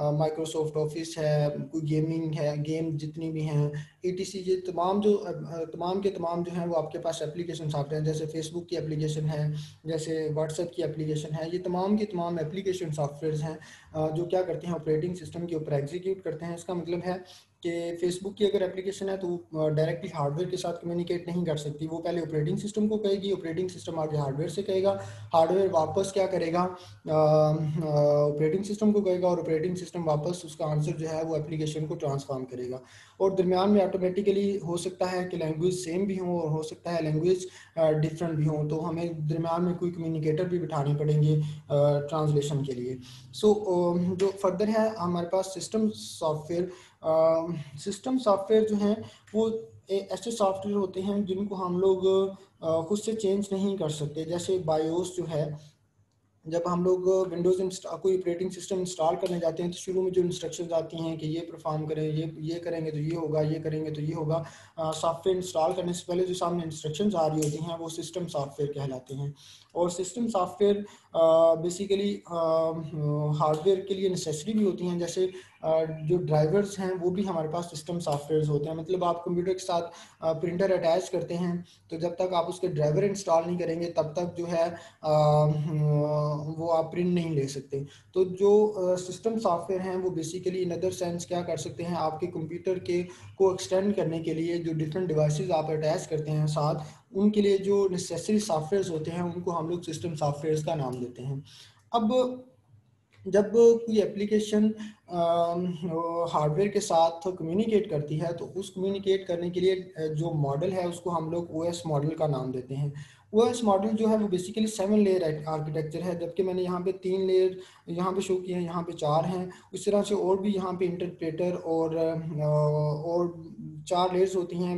माइक्रोसॉफ्ट ऑफिस है, कोई गेमिंग है, गेम जितनी भी हैं, ETC, ये तमाम जो तमाम के तमाम जो हैं वो आपके पास एप्लीकेशन सॉफ्टवेयर हैं। जैसे फेसबुक की एप्लीकेशन है, जैसे व्हाट्सएप की एप्लीकेशन है, ये तमाम की तमाम एप्लीकेशन सॉफ्टवेयर हैं जो क्या करते हैं, ऑपरेटिंग सिस्टम के ऊपर एग्जीक्यूट करते हैं। इसका मतलब है कि फेसबुक की अगर एप्लीकेशन है तो डायरेक्टली हार्डवेयर के साथ कम्युनिकेट नहीं कर सकती, वो पहले ऑपरेटिंग सिस्टम को कहेगी, ऑपरेटिंग सिस्टम आगे हार्डवेयर से कहेगा, हार्डवेयर वापस क्या करेगा, ऑपरेटिंग सिस्टम को कहेगा, और ऑपरेटिंग सिस्टम वापस उसका आंसर जो है वो एप्लीकेशन को ट्रांसफॉर्म करेगा। और दरमियान में ऑटोमेटिकली हो सकता है कि लैंग्वेज सेम भी हो और हो सकता है लैंग्वेज डिफरेंट भी हो, तो हमें दरमियान में कोई कम्युनिकेटर भी बिठाने पड़ेंगे ट्रांसलेशन के लिए। सो जो फर्दर है हमारे पास सिस्टम सॉफ्टवेयर। सिस्टम सॉफ्टवेयर जो हैं वो ऐसे सॉफ्टवेयर होते हैं जिनको हम लोग खुद से चेंज नहीं कर सकते। जैसे बायोस जो है, जब हम लोग विंडोज़ कोई ऑपरेटिंग सिस्टम इंस्टॉल करने जाते हैं तो शुरू में जो इंस्ट्रक्शंस आती हैं कि ये परफॉर्म करें, ये करेंगे तो ये होगा, ये करेंगे तो ये होगा, सॉफ्टवेयर इंस्टॉल करने से पहले जो सामने इंस्ट्रक्शंस आ रही होती हैं वो सिस्टम सॉफ्टवेयर कहलाते हैं। और सिस्टम सॉफ्टवेयर बेसिकली हार्डवेयर के लिए नेसेसरी भी होती हैं। जैसे जो ड्राइवर्स हैं वो भी हमारे पास सिस्टम सॉफ्टवेयर होते हैं। मतलब आप कंप्यूटर के साथ प्रिंटर अटैच करते हैं तो जब तक आप उसके ड्राइवर इंस्टॉल नहीं करेंगे तब तक जो है वो आप प्रिंट नहीं ले सकते। तो जो सिस्टम सॉफ्टवेयर हैं वो बेसिकली इन अदर सेंस क्या कर सकते हैं, आपके कंप्यूटर के को एक्सटेंड करने के लिए जो डिफरेंट डिवाइसेस आप अटैच करते हैं साथ, उनके लिए जो नेसेसरी सॉफ्टवेयर्स होते हैं उनको हम लोग सिस्टम सॉफ्टवेयर्स का नाम देते हैं। अब जब कोई एप्लीकेशन हार्डवेयर के साथ कम्युनिकेट करती है तो उस कम्युनिकेट करने के लिए जो मॉडल है उसको हम लोग ओएस मॉडल का नाम देते हैं। ओएस मॉडल जो है वो बेसिकली 7 लेयर आर्किटेक्चर है, जबकि मैंने यहाँ पे 3 लेयर यहाँ पे शो किए हैं, यहाँ पे 4 हैं। उस तरह से और भी यहाँ पे इंटरप्रेटर और 4 लेयर्स होती हैं।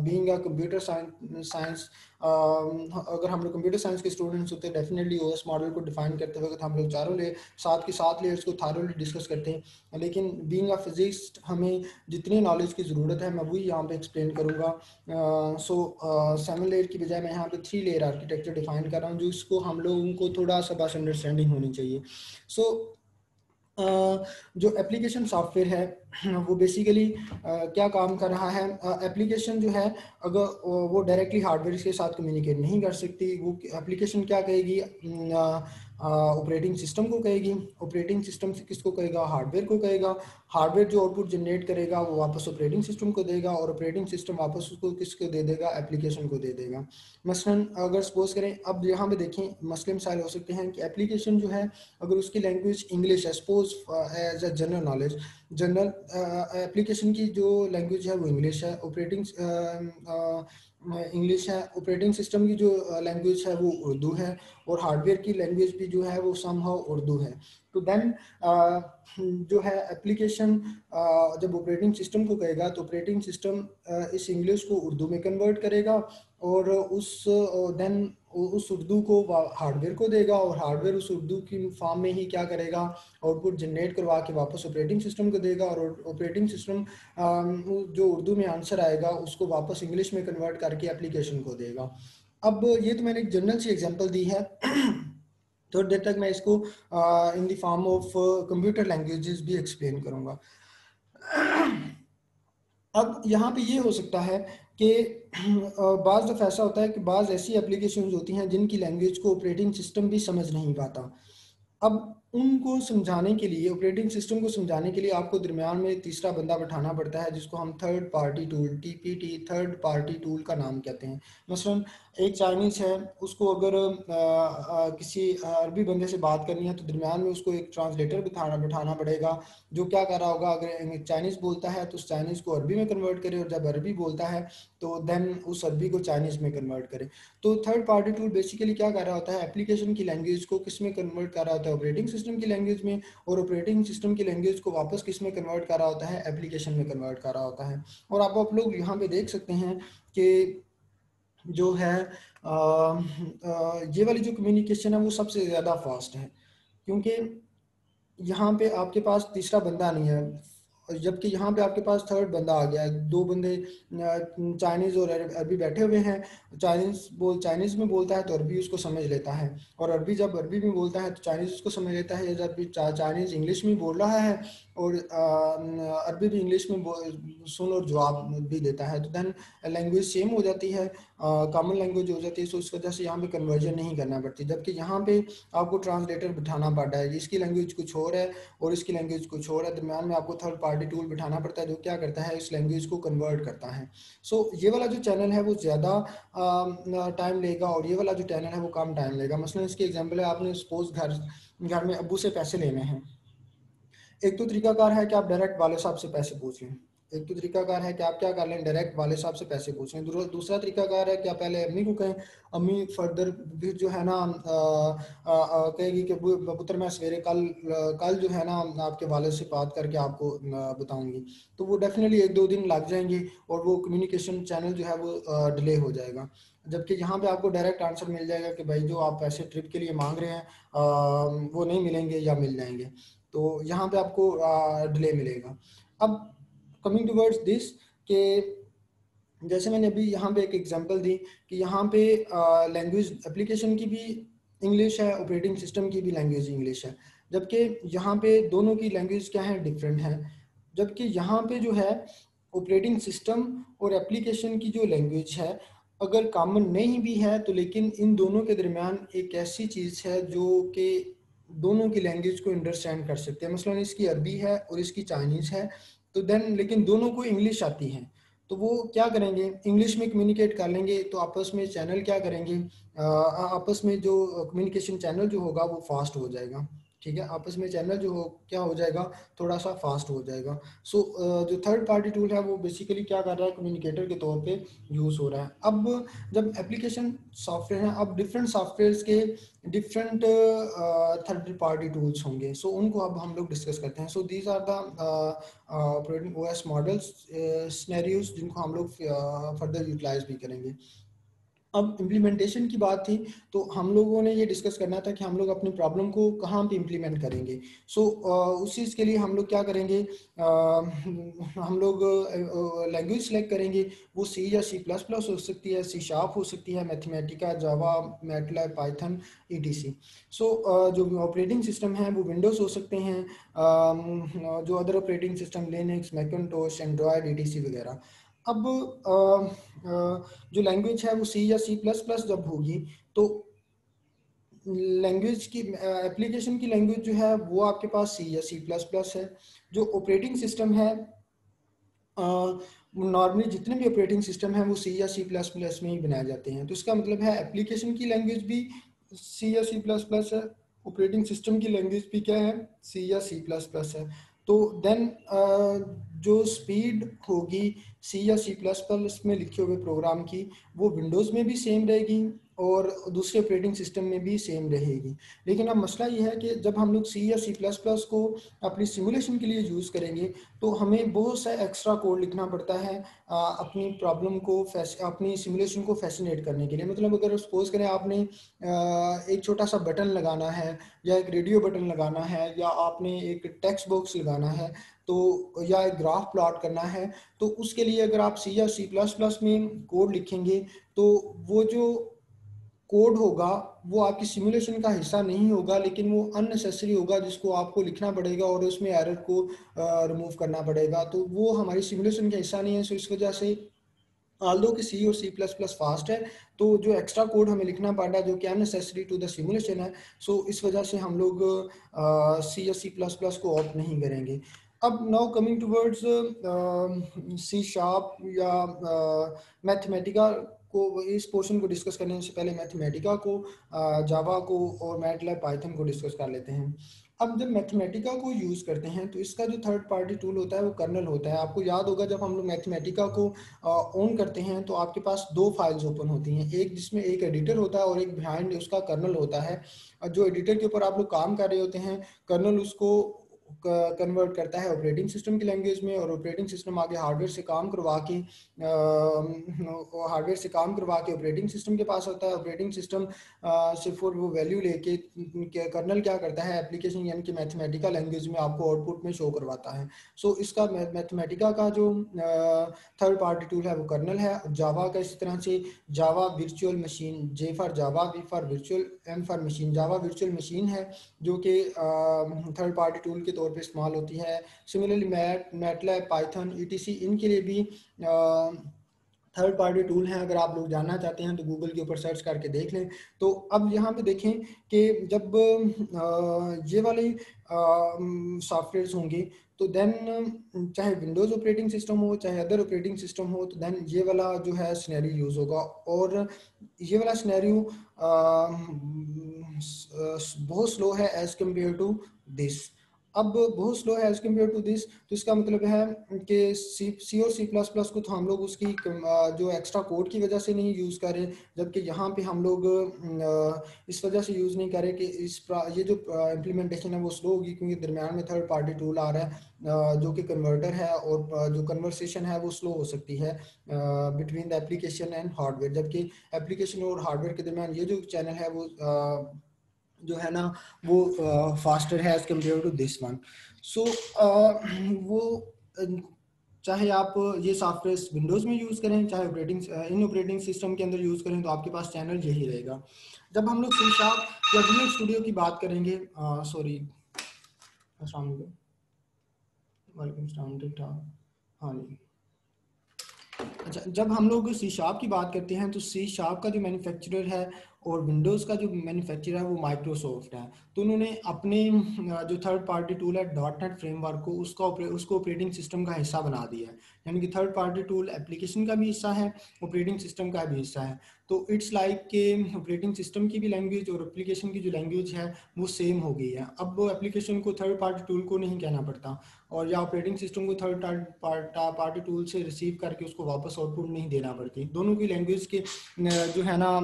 बीइंग अ कंप्यूटर साइंस, अगर हम लोग कंप्यूटर साइंस के स्टूडेंट्स होते हैं डेफिनेटली ओएस मॉडल को डिफाइन करते वक्त हम लोग चारों ले 7 लेयर्स को थारोली डिस्कस करते हैं। लेकिन बीइंग अ फिजिक्स हमें जितनी नॉलेज की ज़रूरत है मैं वही यहाँ पे एक्सप्लेन करूँगा। 7 लेयर की बजाय मैं यहाँ पे 3 लेयर आर्किटेक्चर डिफाइन कर रहा हूँ, जो इसको हम लोगों को थोड़ा सा बस अंडरस्टैंडिंग होनी चाहिए। सो जो एप्लीकेशन सॉफ्टवेयर है वो बेसिकली क्या काम कर रहा है। एप्लीकेशन जो है अगर वो डायरेक्टली हार्डवेयर के साथ कम्युनिकेट नहीं कर सकती, वो एप्लीकेशन क्या कहेगी, ऑपरेटिंग सिस्टम को कहेगी, ऑपरेटिंग सिस्टम से किसको कहेगा, हार्डवेयर को कहेगा, हार्डवेयर जो आउटपुट जनरेट करेगा वो वापस ऑपरेटिंग सिस्टम को देगा, और ऑपरेटिंग सिस्टम वापस उसको किसको दे देगा, एप्लीकेशन को दे देगा। मसलन अगर सपोज करें, अब यहाँ पे देखें मसले मसाइल हो सकते हैं कि एप्लीकेशन जो है अगर उसकी लैंग्वेज इंग्लिश है, suppose as a general knowledge, general application की जो लैंग्वेज है वो इंग्लिश है, ऑपरेटिंग इंग्लिश है, ऑपरेटिंग सिस्टम की जो लैंग्वेज है वो उर्दू है, और हार्डवेयर की लैंग्वेज भी जो है वो समहाउ उर्दू है। तो देन जो है एप्लीकेशन जब ऑपरेटिंग सिस्टम को कहेगा तो ऑपरेटिंग सिस्टम इस इंग्लिश को उर्दू में कन्वर्ट करेगा, और देन उस उर्दू को हार्डवेयर को देगा, और हार्डवेयर उस उर्दू की फॉर्म में ही क्या करेगा, आउटपुट जनरेट करवा के वापस ऑपरेटिंग सिस्टम को देगा, और ऑपरेटिंग सिस्टम जो उर्दू में आंसर आएगा उसको वापस इंग्लिश में कन्वर्ट करके एप्लीकेशन को देगा। अब ये तो मैंने एक जनरल सी एग्जांपल दी है थोड़ी देर तक मैं इसको इन the form of computer languages भी एक्सप्लेन करूंगा। अब यहाँ पे ये हो सकता है कि बाज़ दफ़ा ऐसा होता है कि बाज़ ऐसी एप्लीकेशंस होती हैं जिनकी लैंग्वेज को ऑपरेटिंग सिस्टम भी समझ नहीं पाता। अब उनको समझाने के लिए, ऑपरेटिंग सिस्टम को समझाने के लिए आपको दरमियान में तीसरा बंदा बैठाना पड़ता है जिसको हम third party tool, TPT, third party tool का नाम कहते हैं। मसलन एक चाइनीज़ है, उसको अगर किसी अरबी बंदे से बात करनी है तो दरमियान में उसको एक ट्रांसलेटर बैठाना पड़ेगा जो क्या कर रहा होगा, अगर चाइनीज़ बोलता है तो उस चाइनीज़ को अरबी में कन्वर्ट करे, और जब अरबी बोलता है तो देन उस अरबी को चाइनीज़ में कन्वर्ट करे। तो थर्ड पार्टी टूल बेसिकली क्या कर रहा होता है, एप्लीकेशन की लैंग्वेज को किस में कन्वर्ट कर रहा होता है, ऑपरेटिंग सिस्टम की लैंग्वेज में, और ऑपरेटिंग सिस्टम की लैंग्वेज को वापस किस में कन्वर्ट कर रहा होता है, एप्लीकेशन में कन्वर्ट कर रहा होता है। और आप लोग यहाँ पे देख सकते हैं कि जो है ये वाली जो कम्युनिकेशन है वो सबसे ज़्यादा फास्ट है, क्योंकि यहाँ पे आपके पास तीसरा बंदा नहीं है। जबकि यहाँ पे आपके पास थर्ड बंदा आ गया है, दो बंदे चाइनीज़ और अरबी बैठे हुए हैं। चाइनीज़ में बोलता है तो अरबी उसको समझ लेता है, और अरबी जब अरबी में बोलता है तो चाइनीज़ उसको समझ लेता है, या जब भी चाइनीज़ इंग्लिश में बोल रहा है और अरबी भी इंग्लिश में सुन और जवाब भी देता है, तो देन लैंग्वेज सेम हो जाती है, कॉमन लैंग्वेज हो जाती है। सो इस वजह से यहाँ पे कन्वर्जन नहीं करना पड़ती, जबकि यहाँ पे आपको ट्रांसलेटर बिठाना पड़ता है, इसकी लैंग्वेज कुछ और है और इसकी लैंग्वेज कुछ और है, दरम्यान में आपको थर्ड पार्टी टूल बिठाना पड़ता है जो क्या करता है, इस लैंग्वेज को कन्वर्ट करता है। सो ये वाला जो चैनल है वो ज़्यादा टाइम लेगा और ये वाला जो चैनल है वो कम टाइम लेगा। मसलन इसकी एग्जांपल है, आपने सपोज घर में अब्बू से पैसे लेने हैं। एक तो तरीकाकार है कि आप डायरेक्ट वाले साहब से पैसे पूछ लें, एक तो तरीकाकार है कि आप क्या कर लें, डायरेक्ट वाले साहब से पैसे पूछ लें। दूसरा तरीकाकार है कि आप पहले अम्मी को कहें, अम्मी फर्दर भी जो है ना कहेगी कि पुत्र मैं सवेरे कल जो है ना आपके वाले से बात करके आपको बताऊंगी, तो वो डेफिनेटली 1-2 दिन लग जाएंगे और वो कम्युनिकेशन चैनल जो है वो डिले हो जाएगा। जबकि यहाँ पे आपको डायरेक्ट आंसर मिल जाएगा कि भाई जो आप पैसे ट्रिप के लिए मांग रहे हैं वो नहीं मिलेंगे या मिल जाएंगे, तो यहाँ पे आपको डिले मिलेगा। अब कमिंग टूवर्ड्स दिस के जैसे मैंने अभी यहाँ पे एक एग्जांपल दी कि यहाँ पे लैंग्वेज एप्लीकेशन की भी इंग्लिश है, ऑपरेटिंग सिस्टम की भी लैंग्वेज इंग्लिश है, जबकि यहाँ पे दोनों की लैंग्वेज क्या है, डिफरेंट है। जबकि यहाँ पे जो है ऑपरेटिंग सिस्टम और एप्लीकेशन की जो लैंग्वेज है अगर कॉमन नहीं भी है तो लेकिन इन दोनों के दरमियान एक ऐसी चीज़ है जो कि दोनों की लैंग्वेज को अंडरस्टैंड कर सकते हैं। मसलन इसकी अरबी है और इसकी चाइनीज़ है, तो देन लेकिन दोनों को इंग्लिश आती है, तो वो क्या करेंगे, इंग्लिश में कम्युनिकेट कर लेंगे, तो आपस में चैनल क्या करेंगे, आपस में जो कम्युनिकेशन चैनल जो होगा वो फास्ट हो जाएगा। ठीक है, आपस में चैनल जो हो क्या हो जाएगा, थोड़ा सा फास्ट हो जाएगा। सो जो थर्ड पार्टी टूल है वो बेसिकली क्या कर रहा है, कम्युनिकेटर के तौर पे यूज़ हो रहा है। अब जब एप्लीकेशन सॉफ्टवेयर है, अब डिफरेंट सॉफ्टवेयर्स के डिफरेंट थर्ड पार्टी टूल्स होंगे, सो उनको अब हम लोग डिस्कस करते हैं। So these are the operating OS models scenarios जिनको हम लोग फर्दर यूटिलाइज भी करेंगे। अब इम्प्लीमेंटेशन की बात थी, तो हम लोगों ने ये डिस्कस करना था कि हम लोग अपनी प्रॉब्लम को कहाँ पे इम्प्लीमेंट करेंगे। सो उस चीज़ के लिए हम लोग क्या करेंगे, हम लोग लैंग्वेज सेलेक्ट करेंगे, वो सी या सी प्लस प्लस हो सकती है, सी शार्प हो सकती है, मैथमेटिका, जावा, मैटलैब, पाइथन, ईटीसी। सो जो ऑपरेटिंग सिस्टम है वो विंडोज़ हो सकते हैं, जो other operating system Linux, Macintosh, Android, etc वगैरह। अब जो लैंग्वेज है वो सी या सी प्लस प्लस जब होगी तो लैंग्वेज की एप्लीकेशन की लैंग्वेज जो है वो आपके पास सी या सी प्लस प्लस है। जो ऑपरेटिंग सिस्टम है, नॉर्मली जितने भी ऑपरेटिंग सिस्टम हैं वो सी या सी प्लस प्लस में ही बनाए जाते हैं, तो इसका मतलब है एप्लीकेशन की लैंग्वेज भी सी या सी प्लस प्लस है, ऑपरेटिंग सिस्टम की लैंग्वेज भी क्या है, सी या सी प्लस प्लस है। तो देन जो स्पीड होगी सी या सी प्लस प्लस में लिखे हुए प्रोग्राम की वो विंडोज़ में भी सेम रहेगी और दूसरे ऑपरेटिंग सिस्टम में भी सेम रहेगी। लेकिन अब मसला ये है कि जब हम लोग सी या सी प्लस प्लस को अपनी सिमुलेशन के लिए यूज़ करेंगे तो हमें बहुत सा एक्स्ट्रा कोड लिखना पड़ता है अपनी प्रॉब्लम को अपनी सिमुलेशन को फैसिनेट करने के लिए। मतलब अगर सपोज करें आपने एक छोटा सा बटन लगाना है या एक रेडियो बटन लगाना है या आपने एक टेक्स्ट बॉक्स लगाना है तो या एक ग्राफ प्लॉट करना है, तो उसके लिए अगर आप सी या सी प्लस प्लस में कोड लिखेंगे तो वो जो कोड होगा वो आपकी सिमुलेशन का हिस्सा नहीं होगा, लेकिन वो अननेसेसरी होगा जिसको आपको लिखना पड़ेगा और उसमें एरर को रिमूव करना पड़ेगा, तो वो हमारी सिमुलेशन का हिस्सा नहीं है। सो इस वजह से ऑल्दो कि सी और सी प्लस प्लस फास्ट है, तो जो एक्स्ट्रा कोड हमें लिखना पड़ रहा है जो कि अननेसेसरी टू द सिमुलेशन है, सो इस वजह से हम लोग सी या सी प्लस प्लस को ऑप्ट नहीं करेंगे। अब now coming towards C sharp या मैथमेटिका को, इस पोर्शन को डिस्कस करने से पहले मैथमेटिका को, जावा को और मैटलैब, पाइथन को डिस्कस कर लेते हैं। अब जब मैथमेटिका को यूज़ करते हैं तो इसका जो थर्ड पार्टी टूल होता है वो कर्नल होता है। आपको याद होगा जब हम लोग मैथमेटिका को ऑन करते हैं तो आपके पास दो फाइल्स ओपन होती हैं, एक जिसमें एक एडिटर होता है और एक बिहाइंड उसका कर्नल होता है। जो एडिटर के ऊपर आप लोग काम कर रहे होते हैं, कर्नल उसको कन्वर्ट करता है ऑपरेटिंग सिस्टम की लैंग्वेज में, और ऑपरेटिंग सिस्टम आगे हार्डवेयर से काम करवा के ऑपरेटिंग सिस्टम के पास होता है। ऑपरेटिंग सिस्टम सिर्फ वो वैल्यू लेके कर्नल क्या करता है, एप्लीकेशन यानी कि मैथमेटिका लैंग्वेज में आपको आउटपुट में शो करवाता है। सो इसका मैथमेटिका का जो थर्ड पार्टी टूल है वो कर्नल है। जावा का इसी तरह से Java virtual machine, J for Java, V for virtual, M for machine, Java virtual machine है जो कि थर्ड पार्टी टूल के तौर पे इस्तेमाल होती है। सिमिलरली मैटलैब, पाइथन, ईटीसी, इनके लिए भी थर्ड पार्टी टूल हैं। अगर आप लोग जानना चाहते हैं तो गूगल के ऊपर सर्च करके देख लें। तो अब यहाँ पे देखें कि जब ये वाले सॉफ्टवेयर्स होंगे तो देन चाहे विंडोज़ ऑपरेटिंग सिस्टम हो चाहे अदर ऑपरेटिंग सिस्टम हो, तो देन ये वाला जो है सिनेरियो यूज़ होगा। और ये वाला सिनेरियो बहुत स्लो है एज़ कम्पेयर टू दिस। अब बहुत स्लो है एज कम्पेयर टू दिस, तो इसका मतलब है कि सी और सी प्लस प्लस को तो हम लोग उसकी जो एक्स्ट्रा कोड की वजह से नहीं यूज़ कर रहे, जबकि यहाँ पे हम लोग इस वजह से यूज़ नहीं कर रहे कि ये जो इम्प्लीमेंटेशन है वो स्लो होगी, क्योंकि दरम्यान में थर्ड पार्टी टूल आ रहा है जो कि कन्वर्टर है, और जो कन्वर्सेशन है वो स्लो हो सकती है between the application and hardware. जबकि एप्लीकेशन और हार्डवेयर के दरम्यान ये जो चैनल है वो जो है ना वो फास्टर है as compare to this one. So वो चाहे आप ये सॉफ्टवेयर विंडोज़ में यूज़ करें चाहे इन ऑपरेटिंग सिस्टम के अंदर यूज़ करें, तो आपके पास चैनल यही रहेगा। जब हम लोग सी शार्प या विजुअल स्टूडियो की बात करेंगे, सॉरी, अस्सलाम वालेकुम सलाम, ठीक ठाक, हाँ जी। अच्छा, जब हम लोग सी शार्प की बात करते हैं तो सी शार्प का जो मैन्युफैक्चरर है और विंडोज़ का जो मैन्युफैक्चरर है वो माइक्रोसॉफ्ट है। तो उन्होंने अपने जो थर्ड पार्टी टूल है डॉट नेट फ्रेमवर्क को उसको ऑपरेटिंग सिस्टम का हिस्सा बना दिया है। यानी कि थर्ड पार्टी टूल एप्लीकेशन का भी हिस्सा है, ऑपरेटिंग सिस्टम का भी हिस्सा है। तो इट्स लाइक के ऑपरेटिंग सिस्टम की भी लैंग्वेज और एप्लीकेशन की जो लैंग्वेज है वो सेम हो गई है। अब एप्लीकेशन को थर्ड पार्टी टूल को नहीं कहना पड़ता, और या ऑपरेटिंग सिस्टम को थर्ड पार्टी टूल से रिसीव करके उसको वापस आउटपुट नहीं देना पड़ती। दोनों की लैंग्वेज के जो है ना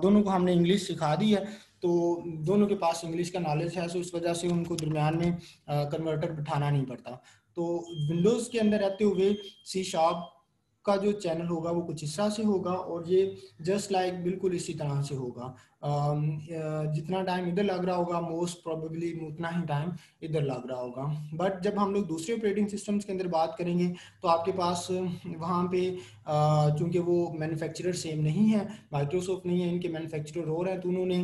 दोनों को हमने इंग्लिश सिखा दी है, तो दोनों के पास इंग्लिश का नॉलेज है, सो इस वजह से उनको दरमियान में कन्वर्टर बिठाना नहीं पड़ता। तो विंडोज़ के अंदर रहते हुए सी शार्प का जो चैनल होगा वो कुछ इस तरह से होगा, और ये जस्ट लाइक बिल्कुल इसी तरह से होगा। जितना टाइम इधर लग रहा होगा मोस्ट प्रोबेबली उतना ही टाइम इधर लग रहा होगा। बट जब हम लोग दूसरे ऑपरेटिंग सिस्टम्स के अंदर बात करेंगे तो आपके पास वहाँ पे चूँकि वो मैन्युफैक्चरर सेम नहीं है, माइक्रोसॉफ्ट नहीं है, इनके मैन्युफैक्चरर और हैं, तो उन्होंने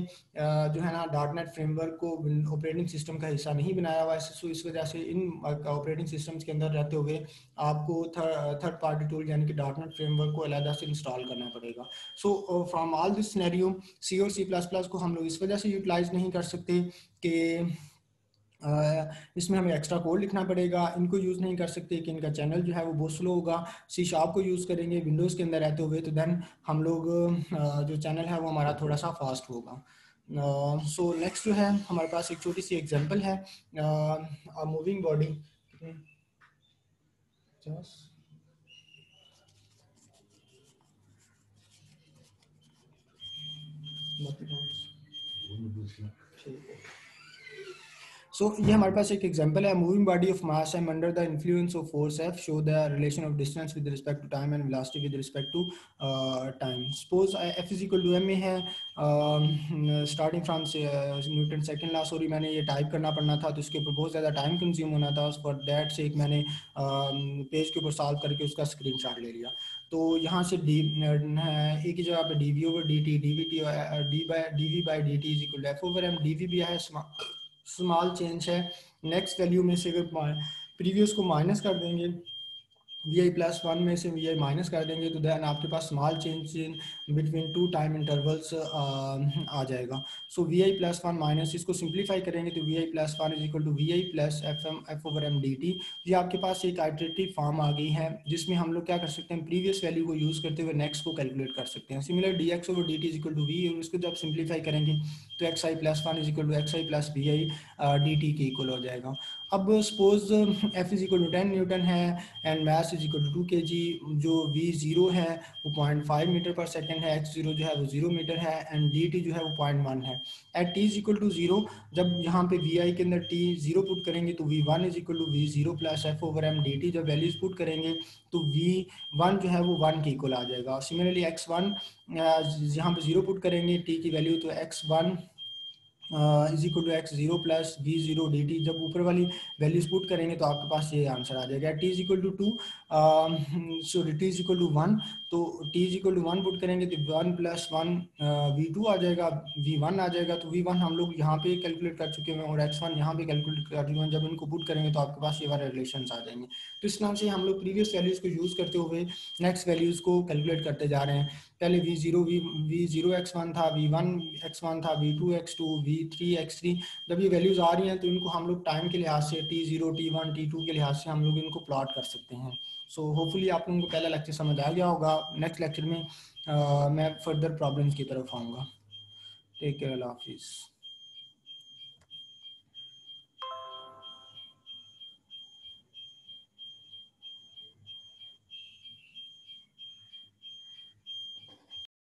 जो है ना डॉट नेट फ्रेमवर्क को ऑपरेटिंग सिस्टम का हिस्सा नहीं बनाया हुआ है। सो इस वजह से इन ऑपरेटिंग सिस्टम्स के अंदर रहते हुए आपको थर्ड पार्टी टूल यानी कि डॉट नेट फ्रेमवर्क को अलग से इंस्टॉल करना पड़ेगा। So from all this scenario C और सी प्लस प्लस को हम लोग इस वजह से यूटिलाइज नहीं कर सकते कि इसमें हमें एक्स्ट्रा कोड लिखना पड़ेगा, इनको यूज़ नहीं कर सकते कि इनका चैनल जो है वो बहुत स्लो होगा। सी शार्प को यूज़ करेंगे विंडोज़ के अंदर रहते हुए, तो देन हम लोग जो चैनल है वो हमारा थोड़ा सा फास्ट होगा। सो नेक्स्ट जो है हमारे पास एक छोटी सी एग्जांपल है, मूविंग बॉडी। सो ये हमारे पास एक एग्जांपल है, moving body of mass M under the influence of force F show the relation of distance with respect to time and velocity with respect to time. Suppose F is equal to M में है, starting from Newton second law. Sorry, मैंने ये type करना पड़ना था तो इसके ऊपर बहुत ज़्यादा टाइम कंज्यूम होना था, फॉर दैट से एक मैंने पेज के ऊपर सॉल्व करके उसका स्क्रीनशॉट ले लिया। तो यहाँ से डी एक ही जगह पे D V over D T, D V T D V by D T is equal F over M. D V भी है, स्मॉल चेंज है। नेक्स्ट वैल्यू में से अगर प्रीवियस को माइनस कर देंगे, वी आई प्लस वन में से वी आई माइनस कर देंगे, तो देन आपके पास small change between two time intervals आ जाएगा। So V I plus one minus, इसको सिंप्लीफाई करेंगे तो V I plus one is equal to V I plus F over M D T. ये आपके पास एक आइटरेटिव फॉर्म आ गई है जिसमें हम लोग क्या कर सकते हैं, प्रीवियस वैल्यू को यूज़ करते हुए नेक्स्ट को कैलकुलेट कर सकते हैं। Similar D X over D T is equal to V, और इसको जब सिंप्लीफाई करेंगे तो X I plus one is equal to X I plus V I D T के इक्वल हो जाएगा। अब suppose F is equal to 10 newton है and mass S is equal to 2 kg, जो v0 है वो 0.5 मीटर पर सेकेंड है, x0 जो है वो 0 मीटर है, एंड dt जो है वो 0.1 है। At t is equal to 0, जब यहाँ पे vi के अंदर t 0 पुट करेंगे तो v1 is equal to v0 plus F over M dt, जब वैल्यूज पुट करेंगे तो v1 जो है वो 1 के इक्वल आ जाएगा। सिमिलरली x1 यहाँ पे 0 पुट करेंगे t की वैल्यू, तो x1 is equal to x0 plus v0 dt, जब ऊपर वाली वैल्यूज पुट करेंगे तो आपके पास ये आंसर आ जाएगा। t is equal to 2, so t is equal to 1, तो t is equal to 1 put करेंगे तो 1 प्लस 1 v2 आ जाएगा, v1 आ जाएगा। तो v1 हम लोग यहाँ पे कैलकुलेट कर चुके हैं और x1 यहाँ पे कैलकुलेट कर चुके हैं। जब इनको पुट करेंगे तो आपके पास ये वाले रिलेशन आ जाएंगे। तो इस नाम से हम लोग प्रीवियस वैल्यूज को यूज़ करते हुए नेक्स्ट वैल्यूज को कैलकुलेट करते जा रहे हैं। पहले v0 x1 था, v1 x1 था, v2 x2, v3 x3। जब ये वैल्यूज आ रही हैं तो इनको हम लोग टाइम के लिहाज से t0 t1 t2 के लिहाज से हम लोग इनको प्लॉट कर सकते हैं। सो होपफुली आप लोगों को पहला लेक्चर समझ आ गया होगा। नेक्स्ट लेक्चर में मैं फर्दर प्रॉब्लम्स की तरफ आऊँगा। टेक केयर, अल्लाह हाफिज़।